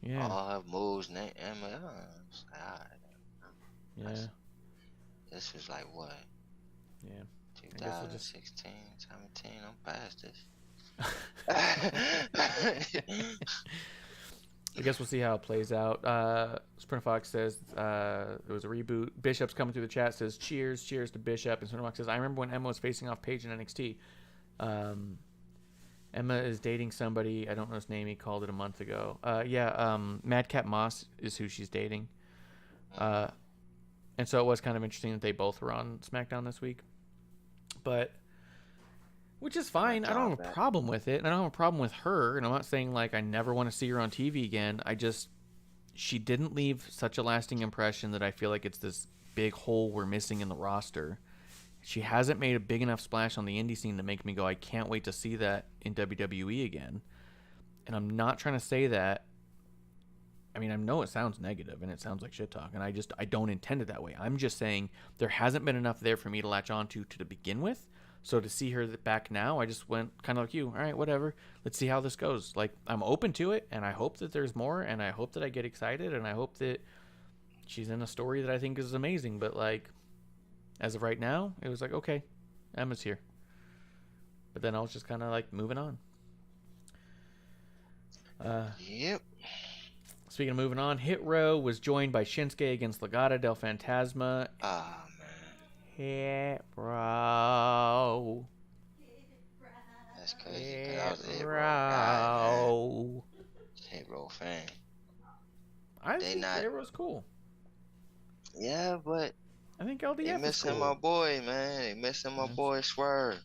Yeah. All her moves, Emma. Yeah. This was like what? Yeah. 2016, 17. I'm past this. I guess we'll see how it plays out. Sprinter Fox says there was a reboot. Bishop's coming through the chat, says cheers to Bishop. And Sprinter Fox says, I remember when Emma was facing off Paige in NXT. Emma is dating somebody. I don't know his name. He called it a month ago. Madcap Moss is who she's dating. And so it was kind of interesting that they both were on SmackDown this week. But, which is fine. I don't have a problem with it. And I don't have a problem with her. And I'm not saying, like, I never want to see her on TV again. She didn't leave such a lasting impression that I feel like it's this big hole we're missing in the roster. She hasn't made a big enough splash on the indie scene to make me go, I can't wait to see that in WWE again. And I'm not trying to say that. I mean, I know it sounds negative and it sounds like shit talk, and I don't intend it that way. I'm just saying there hasn't been enough there for me to latch on to begin with. So to see her back now, I just went kind of like you. All right, whatever. Let's see how this goes. Like, I'm open to it, and I hope that there's more, and I hope that I get excited, and I hope that she's in a story that I think is amazing. But, like, as of right now, it was like, okay, Emma's here. But then I was just kind of, like, moving on. Yep. Speaking of moving on, Hit Row was joined by Shinsuke against Legado del Fantasma. Ah, man. Hit Row. That's crazy. 'Cause I was a Hit Hit Row guy, man. Row. Hit Row fan. I They think not- Hit Row's cool. Yeah, but I think they LDF is missing cool. my boy, man. They missing my boy Swerve.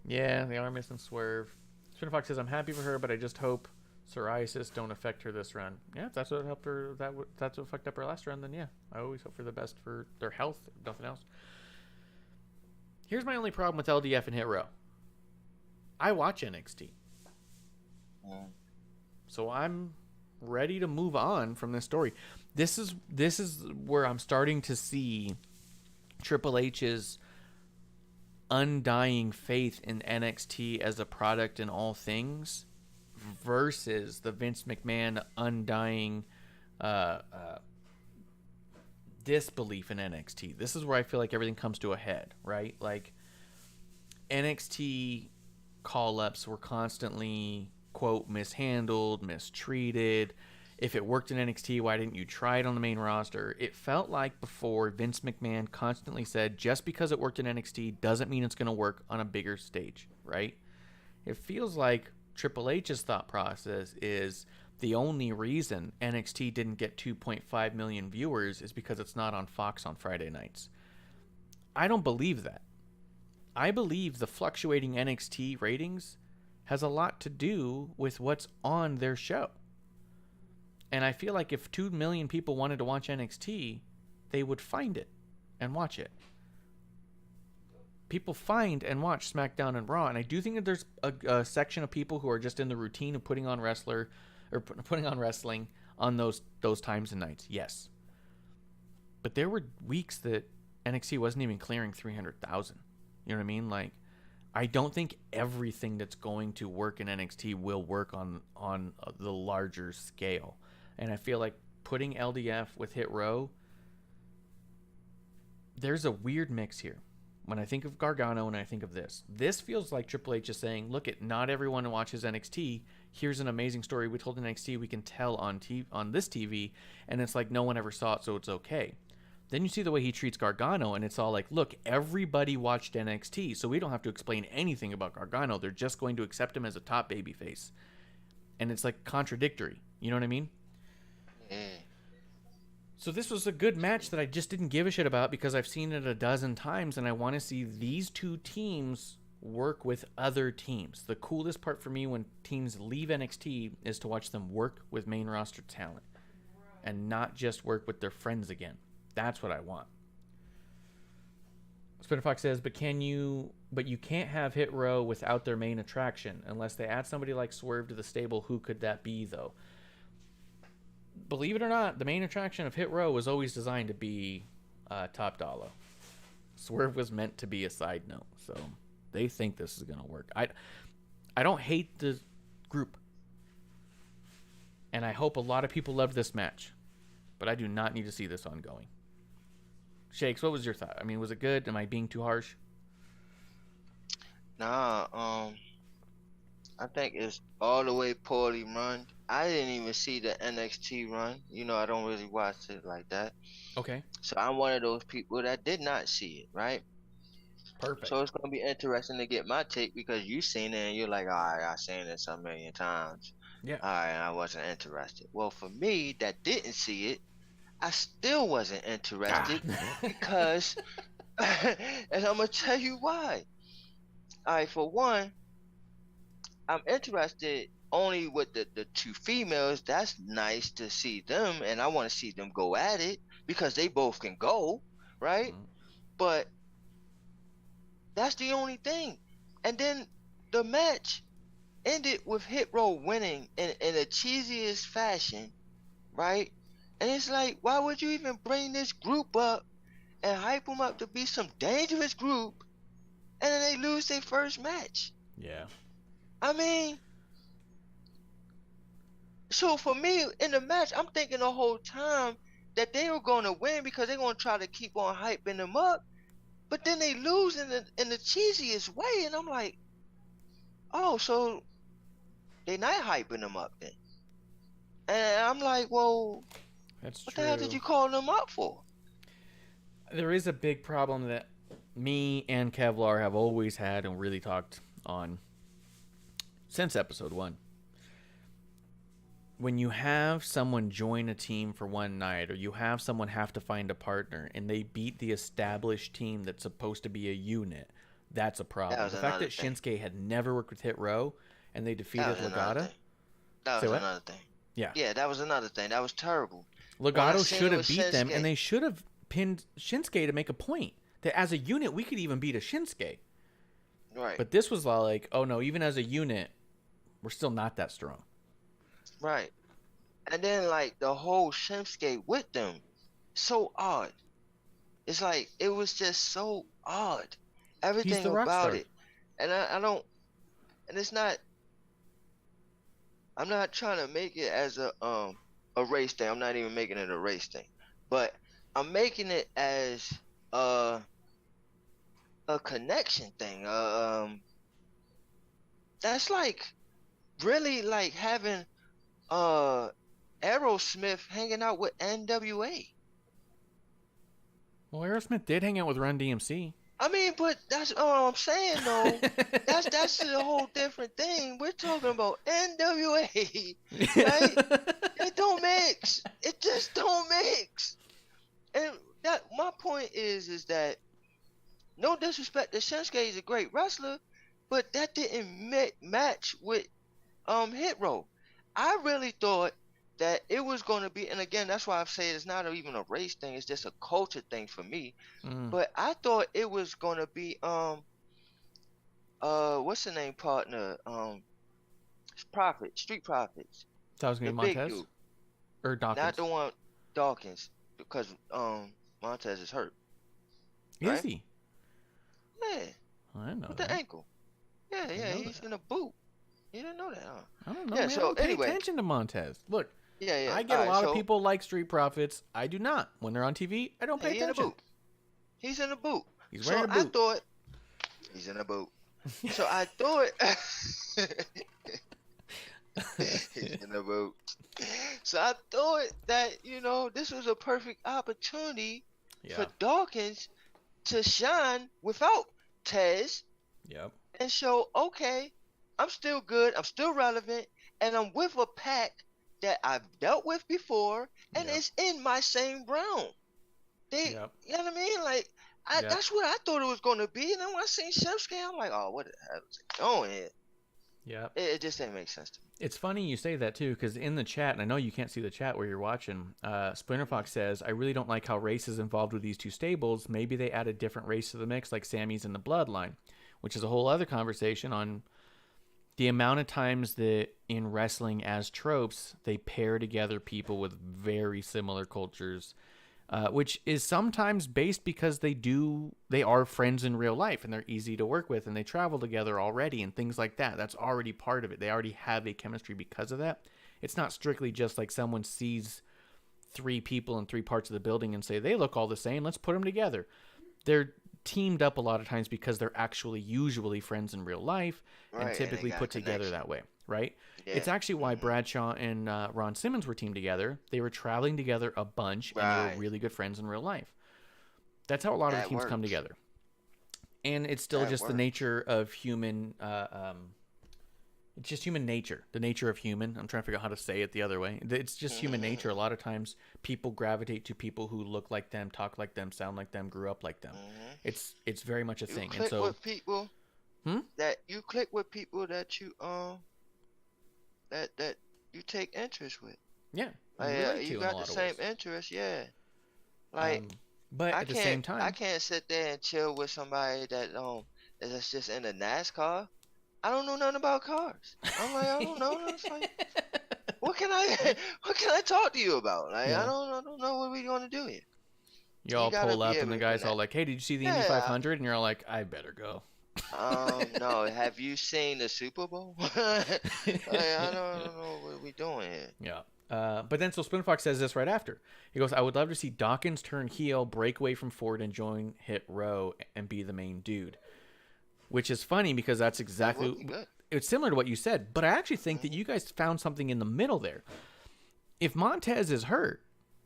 Yeah, they are missing Swerve. Spinner Fox says, I'm happy for her, but I just hope psoriasis don't affect her this run. Yeah, if that's what helped her, that's what fucked up her last run, then yeah. I always hope for the best for their health, if nothing else. Here's my only problem with LDF and Hit Row. I watch NXT. So I'm ready to move on from this story. This is where I'm starting to see Triple H's undying faith in NXT as a product in all things versus the Vince McMahon undying disbelief in NXT. This is where I feel like everything comes to a head, right? Like, NXT call-ups were constantly, quote, mishandled, mistreated. If it worked in NXT, why didn't you try it on the main roster? It felt like before Vince McMahon constantly said, just because it worked in NXT doesn't mean it's going to work on a bigger stage, right? It feels like Triple H's thought process is the only reason NXT didn't get 2.5 million viewers is because it's not on Fox on Friday nights. I don't believe that. I believe the fluctuating NXT ratings has a lot to do with what's on their show. And I feel like if 2 million people wanted to watch NXT, they would find it and watch it. People find and watch SmackDown and Raw, and I do think that there's a section of people who are just in the routine of putting on wrestling on those times and nights. Yes, but there were weeks that NXT wasn't even clearing 300,000. You know what I mean? Like, I don't think everything that's going to work in NXT will work on the larger scale. And I feel like putting LDF with Hit Row, there's a weird mix here. When I think of Gargano and I think of this feels like Triple H is saying, look, not everyone watches NXT. Here's an amazing story we told in NXT we can tell on this TV. And it's like no one ever saw it, so it's okay. Then you see the way he treats Gargano, and it's all like, look, everybody watched NXT, so we don't have to explain anything about Gargano. They're just going to accept him as a top babyface. And it's like contradictory. You know what I mean? Yeah. So this was a good match that I just didn't give a shit about because I've seen it a dozen times, and I want to see these two teams work with other teams. The coolest part for me when teams leave NXT is to watch them work with main roster talent and not just work with their friends again. That's what I want. Spinner Fox says, but you can't have Hit Row without their main attraction. Unless they add somebody like Swerve to the stable, who could that be, though? Believe it or not, the main attraction of Hit Row was always designed to be top dollar. Swerve was meant to be a side note, so they think this is going to work. I don't hate the group, and I hope a lot of people love this match, but I do not need to see this ongoing. Shakes, what was your thought? I mean, was it good? Am I being too harsh? Nah, I think it's all the way poorly run. I didn't even see the NXT run. You know, I don't really watch it like that. Okay. So I'm one of those people that did not see it, right? Perfect. So it's gonna be interesting to get my take because you seen it and you're like, all right, I've seen this a million times. Yeah. All right, I wasn't interested. Well, for me, that didn't see it, I still wasn't interested because, and I'm gonna tell you why. All right, for one, I'm interested only with the two females. That's nice to see them, and I want to see them go at it because they both can go, right? But that's the only thing. And then the match ended with Hit Row winning in the cheesiest fashion, right? And it's like, why would you even bring this group up and hype them up to be some dangerous group, and then they lose their first match? Yeah. I mean, so for me in the match, I'm thinking the whole time that they were going to win because they're going to try to keep on hyping them up, but then they lose in the cheesiest way, and I'm like, oh, so they not hyping them up then? And I'm like, well, That's what true. the hell did you call them up for? There is a big problem that me and Kevlar have always had and really talked on since episode 1. When you have someone join a team for one night, or you have someone have to find a partner, and they beat the established team that's supposed to be a unit, that's a problem. The fact that Shinsuke had never worked with Hit Row and they defeated Legata. That was another thing. Yeah. Yeah, that was another thing. That was terrible. Legato should have beat them, and they should have pinned Shinsuke to make a point that as a unit we could even beat a Shinsuke. Right. But this was like, oh no, even as a unit, we're still not that strong. Right. And then like the whole Shinsuke with them, so odd. It's like it was just so odd. Everything about it. And I don't, and it's not, I'm not trying to make it as a race thing. I'm not even making it a race thing. But I'm making it as a connection thing. That's like really like having Aerosmith hanging out with NWA. Well, Aerosmith did hang out with Run DMC. I mean, but that's all I'm saying, though. that's a whole different thing. We're talking about NWA, right? It don't mix. It just don't mix. And that my point is that no disrespect to Shinsuke, is a great wrestler, but that didn't match with Hit Row. I really thought that it was going to be, and again, that's why I've said it's not even a race thing, it's just a culture thing for me. But I thought it was going to be what's the name partner, Street Profits. That was going to be Montez or Dawkins? Not the one Dawkins, because Montez is hurt. Is he? Yeah. I didn't know with that. The ankle. Yeah, he's in a boot. You didn't know that, huh? I don't know. Yeah, man. so I don't pay anyway. attention to Montez. Look, yeah. I get a lot of people like Street Profits. I do not. When they're on TV, I don't pay attention. He's in a boot. He's wearing a boot. I thought he's in a boot. So I thought he's in a boot. So I thought that, this was a perfect opportunity for Dawkins to shine without Tez. Yep. And show, okay, I'm still good, I'm still relevant, and I'm with a pack that I've dealt with before, and it's in my same realm. You know what I mean? Like, that's what I thought it was going to be, and then when I seen Shinsuke, I'm like, oh, what the hell is it going here? Yeah. It just didn't make sense to me. It's funny you say that, too, because in the chat, and I know you can't see the chat where you're watching, Splinter Fox says, I really don't like how race is involved with these two stables. Maybe they add a different race to the mix, like Sammy's in the Bloodline, which is a whole other conversation on the amount of times that in wrestling as tropes, they pair together people with very similar cultures, which is sometimes based because they are friends in real life and they're easy to work with and they travel together already and things like that. That's already part of it. They already have a chemistry because of that. It's not strictly just like someone sees 3 people in 3 parts of the building and say, they look all the same, let's put them together. They're teamed up a lot of times because they're actually usually friends in real life and typically put together that way, right? Yeah. It's actually why Bradshaw and Ron Simmons were teamed together. They were traveling together a bunch and they were really good friends in real life. That's how a lot of the teams come together. And it's still just the nature of human it's just human nature, the nature of human. I'm trying to figure out how to say it the other way. It's just human nature. A lot of times people gravitate to people who look like them, talk like them, sound like them, grew up like them. It's very much a thing. Click And so with people that you click with people that you that you take interest with. yeah, You got the same interest, yeah. Like, but at the same time, I can't sit there and chill with somebody that's just in a NASCAR. I don't know nothing about cars. I'm like, I don't know. It's like, what can I talk to you about? Like, Yeah. I don't know what we're gonna do here. you all gotta pull be up able and the to guy's all connect. like, "Hey, did you see the Indy Yeah. 500?" And you're all like, "I better go." No. Have you seen the Super Bowl? Like, I don't know what we doing here. Yeah. But then so Spin Fox says this right after. He goes, "I would love to see Dawkins turn heel, break away from Ford, and join Hit Row and be the main dude." Which is funny because that's exactly Would be good. it's similar to what you said. But I actually think that you guys found something in the middle there. If Montez is hurt,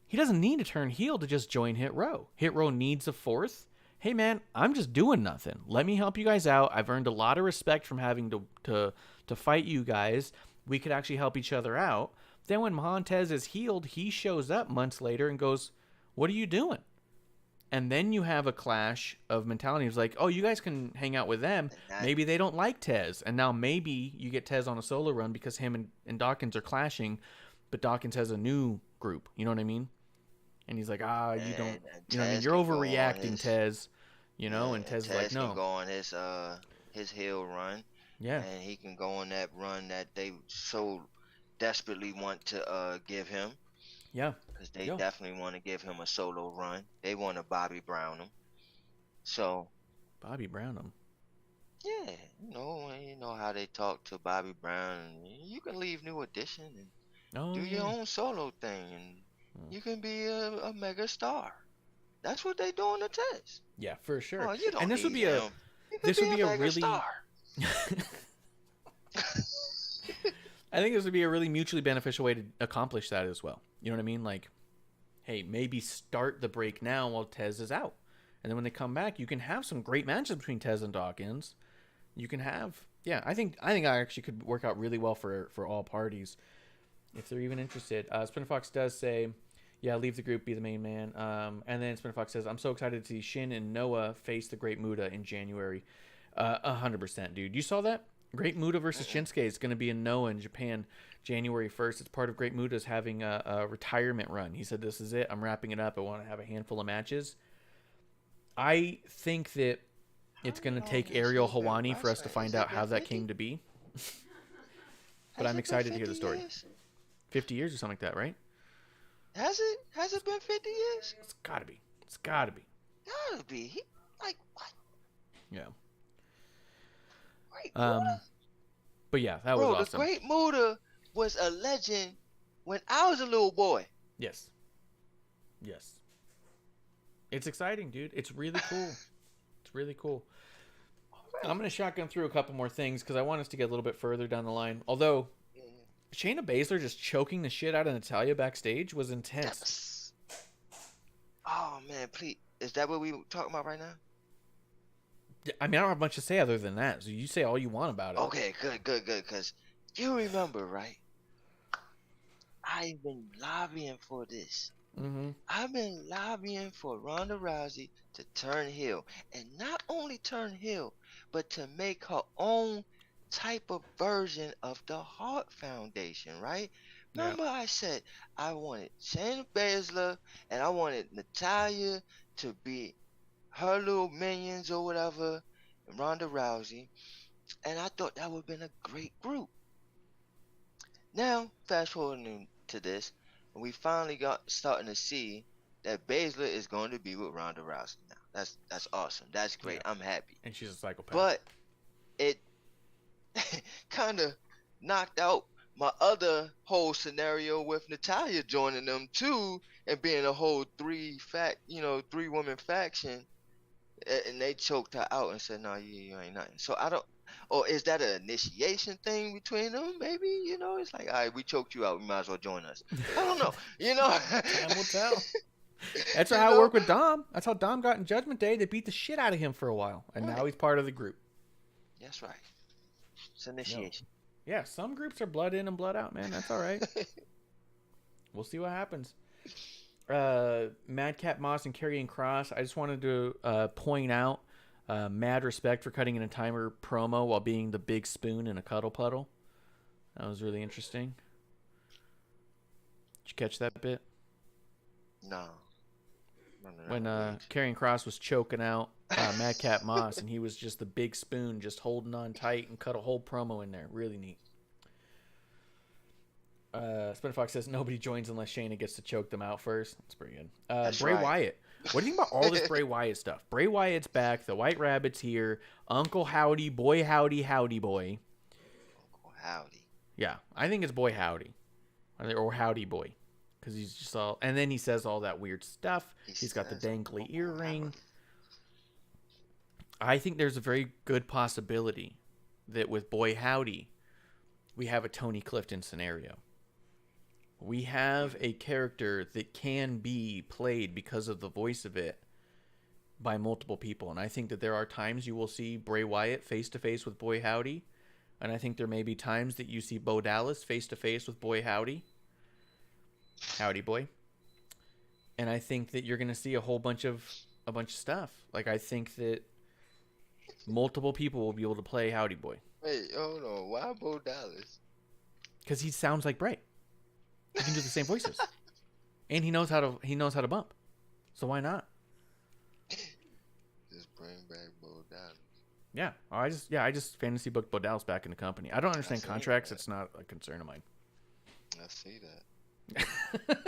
he doesn't need to turn heel to just join Hit Row. Hit Row needs a fourth. Hey man, I'm just doing nothing. Let me help you guys out. I've earned a lot of respect from having to fight you guys. We could actually help each other out. Then when Montez is healed, he shows up months later and goes, "What are you doing?" And then you have a clash of mentality. It's like, oh, you guys can hang out with them. Maybe they don't like Tez. And now maybe you get Tez on a solo run because him and Dawkins are clashing, but Dawkins has a new group. You know what I mean? And he's like, you don't, you know what I mean? You're overreacting, Tez. You know, and Tez is like, no. Can go on his heel run. Yeah. And he can go on that run that they so desperately want to give him. Yeah. Because they definitely want to give him a solo run. They want to Bobby Brown him. So. Bobby Brown him? Yeah. You know how they talk to Bobby Brown. You can leave New Edition and do your own solo thing. And you can be a mega star. That's what they doing to Tez. Yeah, for sure. Oh, you don't and this would be him. This would be a mega really. star. I think this would be a really mutually beneficial way to accomplish that as well. You know what I mean? Like, hey, maybe start the break now while Tez is out. And then when they come back, you can have some great matches between Tez and Dawkins. You can have, I think I actually could work out really well for all parties if they're even interested. Spinner Fox does say, yeah, leave the group, be the main man. And then Spinner Fox says, I'm so excited to see Shin and Noah face the Great Muta in January. 100%, dude. You saw that? Great Muta versus Shinsuke is going to be in Noah in Japan January 1st. It's part of Great Muta's having a retirement run. He said, this is it. I'm wrapping it up. I want to have a handful of matches. I think that it's going to take Ariel Helwani for us to find out how that came to be. But I'm excited to hear the story. 50 years or something like that, right? Has it? Has it been 50 years? It's got to be. It's got to be. Gotta be. What? Yeah. Great Muta? But yeah, that was awesome. The Great Muta was a legend when I was a little boy. Yes. It's exciting, dude. It's really cool. It's really cool. I'm going to shotgun through a couple more things because I want us to get a little bit further down the line. Although, Shayna Baszler just choking the shit out of Natalya backstage was intense. Oh, man, please. Is that what we talking about right now? I mean, I don't have much to say other than that. So you say all you want about it. Okay, good. Because you remember, right? I've been lobbying for this. Mm-hmm. I've been lobbying for Ronda Rousey to turn heel. And not only turn heel, but to make her own type of version of the Hart Foundation, right? Remember I said I wanted Shayna Baszler and I wanted Natalya to be her little minions or whatever, and Ronda Rousey. And I thought that would have been a great group. Now, fast forwarding to this, we finally starting to see that Baszler is going to be with Ronda Rousey now. That's awesome. That's great. Yeah. I'm happy. And she's a psychopath. But it kind of knocked out my other whole scenario with Natalya joining them too and being a whole three woman faction. And they choked her out and said, no, you ain't nothing. So I don't, or is that an initiation thing between them? Maybe, it's like, all right, we choked you out. We might as well join us. I don't know. Time will tell. That's how it worked with Dom. That's how Dom got in Judgment Day. They beat the shit out of him for a while. And now he's part of the group. That's right. It's initiation. Yeah, some groups are blood in and blood out, man. That's all right. We'll see what happens. Madcap Moss and Karrion Kross. I just wanted to point out mad respect for cutting in a timer promo while being the big spoon in a cuddle puddle. That was really interesting. Did you catch that bit? No. When Karrion Kross was choking out Madcap Moss, and he was just the big spoon, just holding on tight and cut a whole promo in there. Really neat. Spin Fox says nobody joins unless Shayna gets to choke them out first. That's pretty good. Bray Wyatt. What do you think about all this Bray Wyatt stuff? Bray Wyatt's back. The White Rabbit's here. Uncle Howdy, Boy Howdy, Howdy Boy. Uncle Howdy. Yeah, I think it's Boy Howdy, or Howdy Boy, because he's just all. And then he says all that weird stuff. He's got the dangly earring. Howdy. I think there's a very good possibility that with Boy Howdy, we have a Tony Clifton scenario. We have a character that can be played because of the voice of it by multiple people. And I think that there are times you will see Bray Wyatt face-to-face with Boy Howdy. And I think there may be times that you see Bo Dallas face-to-face with Boy Howdy. Howdy Boy. And I think that you're going to see a bunch of stuff. Like, I think that multiple people will be able to play Howdy Boy. Wait, hold on. Why Bo Dallas? Because he sounds like Bray. He can do the same voices, and he knows how to bump. So why not? Just bring back Bo Dallas. Yeah, I just fantasy booked Bo Dallas back in the company. I don't understand contracts. It's not a concern of mine. I see that.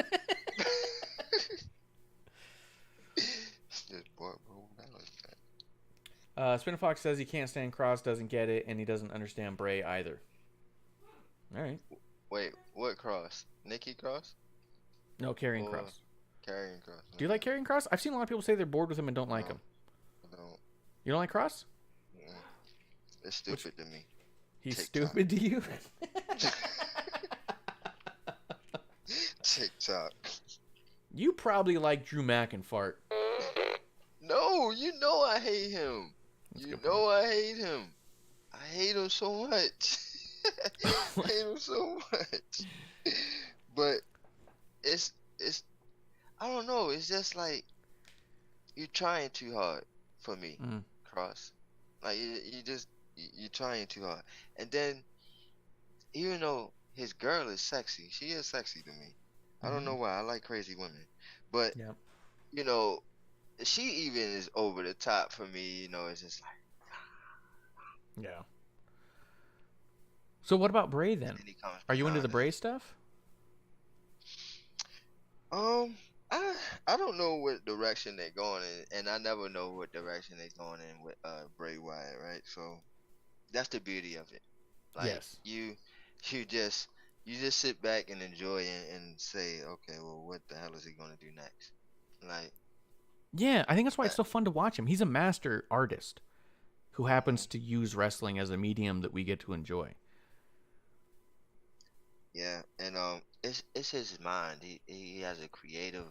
Just brought Bo Dallas back. Spin Fox says he can't stand Cross, doesn't get it, and he doesn't understand Bray either. All right. Wait, what Cross? Nikki Cross? No, Karrion Kross. Karrion Kross. Do you like Karrion Kross? I've seen a lot of people say they're bored with him and don't like him. I don't. You don't like Cross? It's stupid to me. He's TikTok. stupid to you? TikTok. You probably like Drew McIntyre. No, you know I hate him. That's You good know I hate him. I hate him so much. I hate him so much. But it's I don't know. It's just like you're trying too hard for me, Cross. Like you're trying too hard. And then even though his girl is sexy, she is sexy to me. I don't know why. I like crazy women, but Yep. you know, she even is over the top for me. You know, it's just like Yeah. So what about Bray then? then he comes Are you into the behind Bray stuff? I don't know what direction they're going in, and I never know what direction they're going in with Bray Wyatt, right? So that's the beauty of it. Like Yes. you just sit back and enjoy it and say, okay, well, what the hell is he gonna do next? Like, Yeah, I think that's why it's so fun to watch him. He's a master artist who happens to use wrestling as a medium that we get to enjoy. yeah, and it's his mind. He has a creative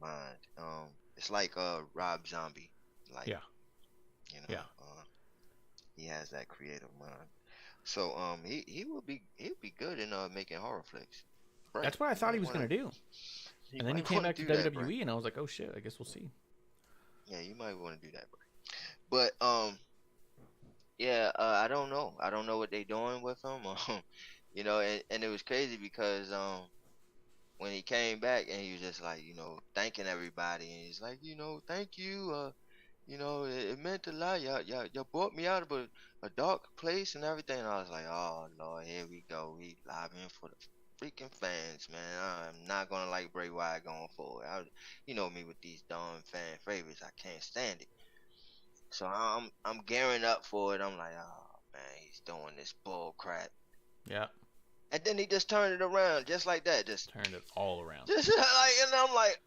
mind. It's like Rob Zombie. Like, Yeah. you know, Yeah. he has that creative mind. So he'd be good in making horror flicks. Right. That's what I thought he was going to do. And then he might came wanna back to do that, WWE, Bray. and I was like, oh shit, I guess we'll see. Yeah, you might want to do that, bro. But yeah, I don't know. I don't know what they doing with him. You know, and it was crazy because when he came back and he was just like, you know, thanking everybody, and he's like, you know, thank you. You know, it meant a lot. Y'all brought me out of a dark place and everything. And I was like, oh Lord, here we go. We lobbying for the freaking fans, man. I'm not gonna like Bray Wyatt going forward. You know me with these darn fan favorites. I can't stand it. So I'm gearing up for it. I'm like, oh man, he's doing this bull crap. Yeah. And then he just turned it around just like that. Just Turned it all around. like, and I'm like,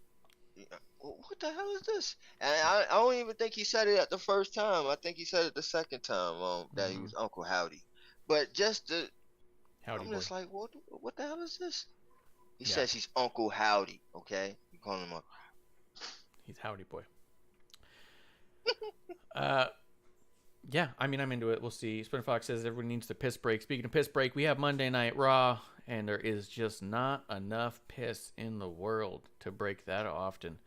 what the hell is this? And I don't even think he said it at the first time. I think he said it the second time that he was Uncle Howdy. But just the, Howdy I'm boy. just like, what the hell is this? He Yeah. says he's Uncle Howdy, okay? You calling him Uncle. He's Howdy boy. Yeah, I mean, I'm into it. We'll see. Spin Fox says everyone needs the piss break. Speaking of piss break, we have Monday Night Raw, and there is just not enough piss in the world to break that often.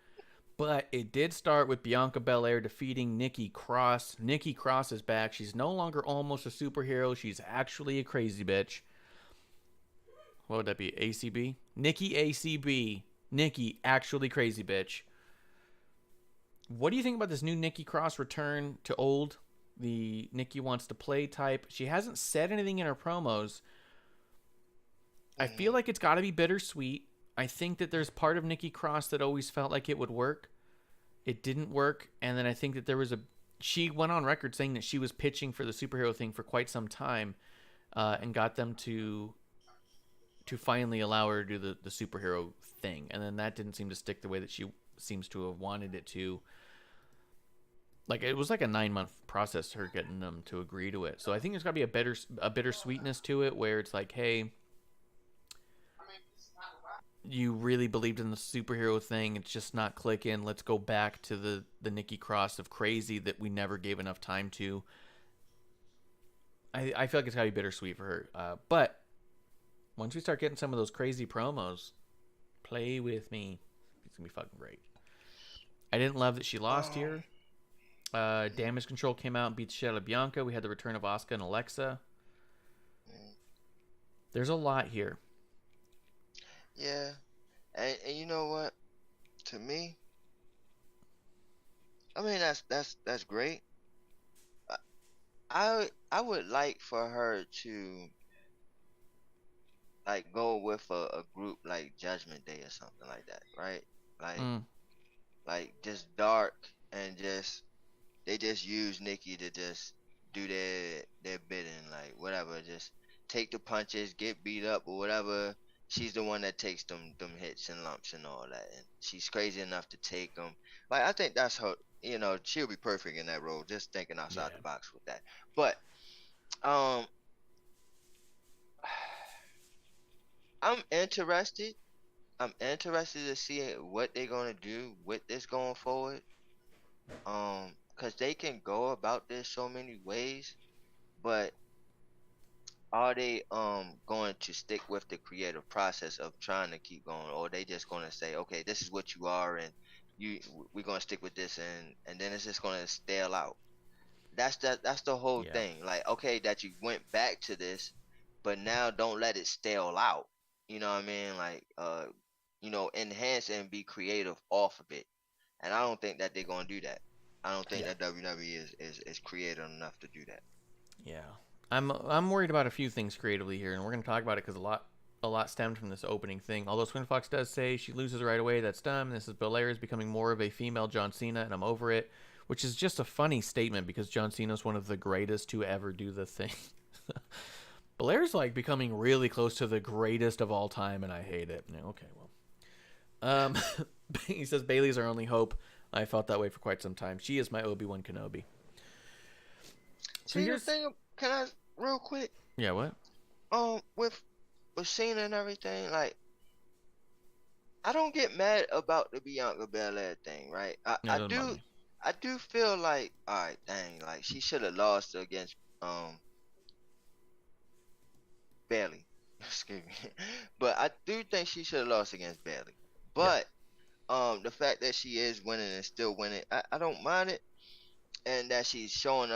But it did start with Bianca Belair defeating Nikki Cross. Nikki Cross is back. She's no longer almost a superhero. She's actually a crazy bitch. What would that be? ACB? Nikki ACB. Nikki, actually crazy bitch. What do you think about this new Nikki Cross return to old? The Nikki wants to play type. She hasn't said anything in her promos. I feel like it's got to be bittersweet. I think that there's part of Nikki Cross that always felt like it would work. It didn't work. And then I think that she went on record saying that she was pitching for the superhero thing for quite some time, and got them to finally allow her to do the superhero thing. And then that didn't seem to stick the way that she seems to have wanted it to. Like, it was like a 9-month process, her getting them to agree to it. So I think there's got to be a bittersweetness to it, where it's like, hey, you really believed in the superhero thing. It's just not clicking. Let's go back to the Nikki Cross of crazy that we never gave enough time to. I feel like it's got to be bittersweet for her. But once we start getting some of those crazy promos, play with me. It's going to be fucking great. I didn't love that she lost here. Damage Control came out and beat the shit out of Bianca. We had the return of Asuka and Alexa. There's a lot here. Yeah, and you know what? To me, I mean that's great. I would like for her to like go with a group like Judgment Day or something like that, right? Like just dark and just they just use Nikki to just do their bidding, like whatever, just take the punches, get beat up or whatever. She's the one that takes them hits and lumps and all that, and she's crazy enough to take them. Like I think that's her. You know, she'll be perfect in that role. Just thinking outside the box with that. But I'm interested. I'm interested to see what they're gonna do with this going forward. Cause they can go about this so many ways, but are they going to stick with the creative process of trying to keep going, or are they just gonna say, okay, this is what you are, and we're gonna stick with this, and then it's just gonna stale out. That's the whole thing. Like, okay, that you went back to this, but now don't let it stale out. You know what I mean? Like, enhance and be creative off of it. And I don't think that they're gonna do that. I don't think that WWE is creative enough to do that. Yeah, I'm worried about a few things creatively here, and we're gonna talk about it because a lot stemmed from this opening thing. Although Swin Fox does say she loses right away, that's dumb. This is Belair is becoming more of a female John Cena, and I'm over it. Which is just a funny statement because John Cena's one of the greatest to ever do the thing. Belair's like becoming really close to the greatest of all time, and I hate it. Yeah, okay, well. He says Bayley's our only hope. I felt that way for quite some time. She is my Obi-Wan Kenobi. See, the thing, can I real quick? Yeah, what? With Cena and everything, like, I don't get mad about the Bianca Belair thing, right? I do feel like, all right, dang, like she should have lost against Bayley. Excuse me, but I do think she should have lost against Bayley. But the fact that she is winning and still winning, I don't mind it, and that she's showing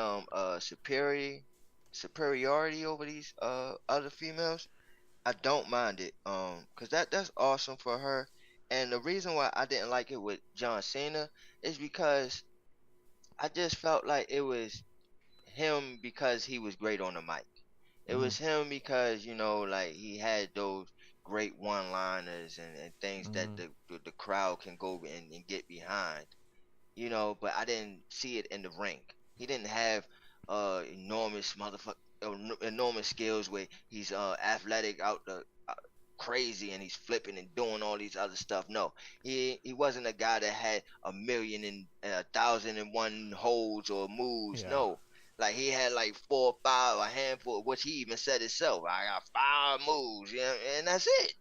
superiority over these other females. I don't mind it, cause that's awesome for her. And the reason why I didn't like it with John Cena is because I just felt like it was him because he was great on the mic. It was him because, like he had those great one-liners and things that the crowd can go and get behind, but I didn't see it in the ring. He didn't have enormous skills where he's athletic out the crazy and he's flipping and doing all these other stuff. No, he wasn't a guy that had 1,000,001 holds or moves. No, like he had like 4 or 5, a handful, which he even said himself, I got 5 moves, and that's it.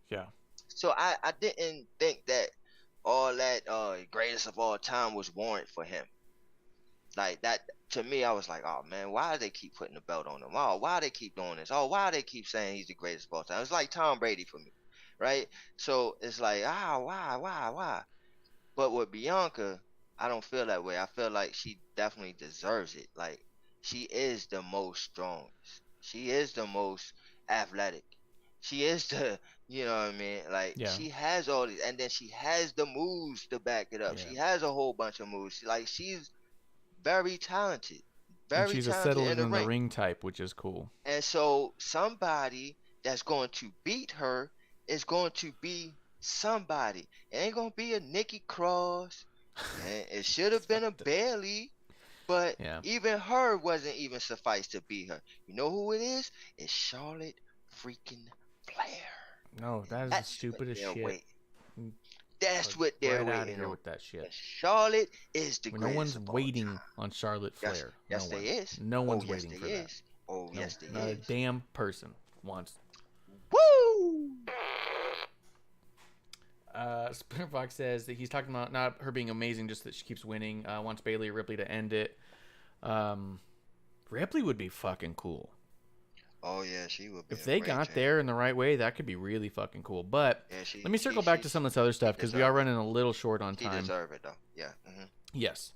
Yeah. So I didn't think that all that greatest of all time was warrant for him. Like that, to me, I was like, oh man, why do they keep putting the belt on him? Oh, why do they keep doing this? Oh, why do they keep saying he's the greatest of all time? It's like Tom Brady for me, right? So it's like, why? But with Bianca, I don't feel that way. I feel like she definitely deserves it. Like, she is the most strongest. She is the most athletic. She is the, you know what I mean? Like, Yeah. she has all these, and then she has the moves to back it up. Yeah. She has a whole bunch of moves. Like, she's very talented. And Very she's a talented settler in the in the ring. ring type, which is cool. And so somebody that's going to beat her is going to be somebody. It ain't going to be a Nikki Cross. And it should have been a Bailey. But Yeah. even her wasn't even suffice to beat her. You know who it is? It's Charlotte freaking Flair. No, that is the That's stupidest what they're shit. waiting. That's what they're Right out of waiting here on. with that shit. Charlotte is the No greatest one's of all waiting time. on Charlotte Yes, Flair. yes, no they one. is. No one's yes, waiting they for that. is. Oh, No, yes, they not a is. damn person wants. Woo! Spinner Fox says that he's talking about not her being amazing, just that she keeps winning. Wants Bailey or Ripley to end it. Ripley would be fucking cool. Oh yeah, she would be. If they got there in the right way, that could be really fucking cool. But let me circle back to some of this other stuff because we are running a little short on She time. deserve it though. Yeah. Mm-hmm. Yes.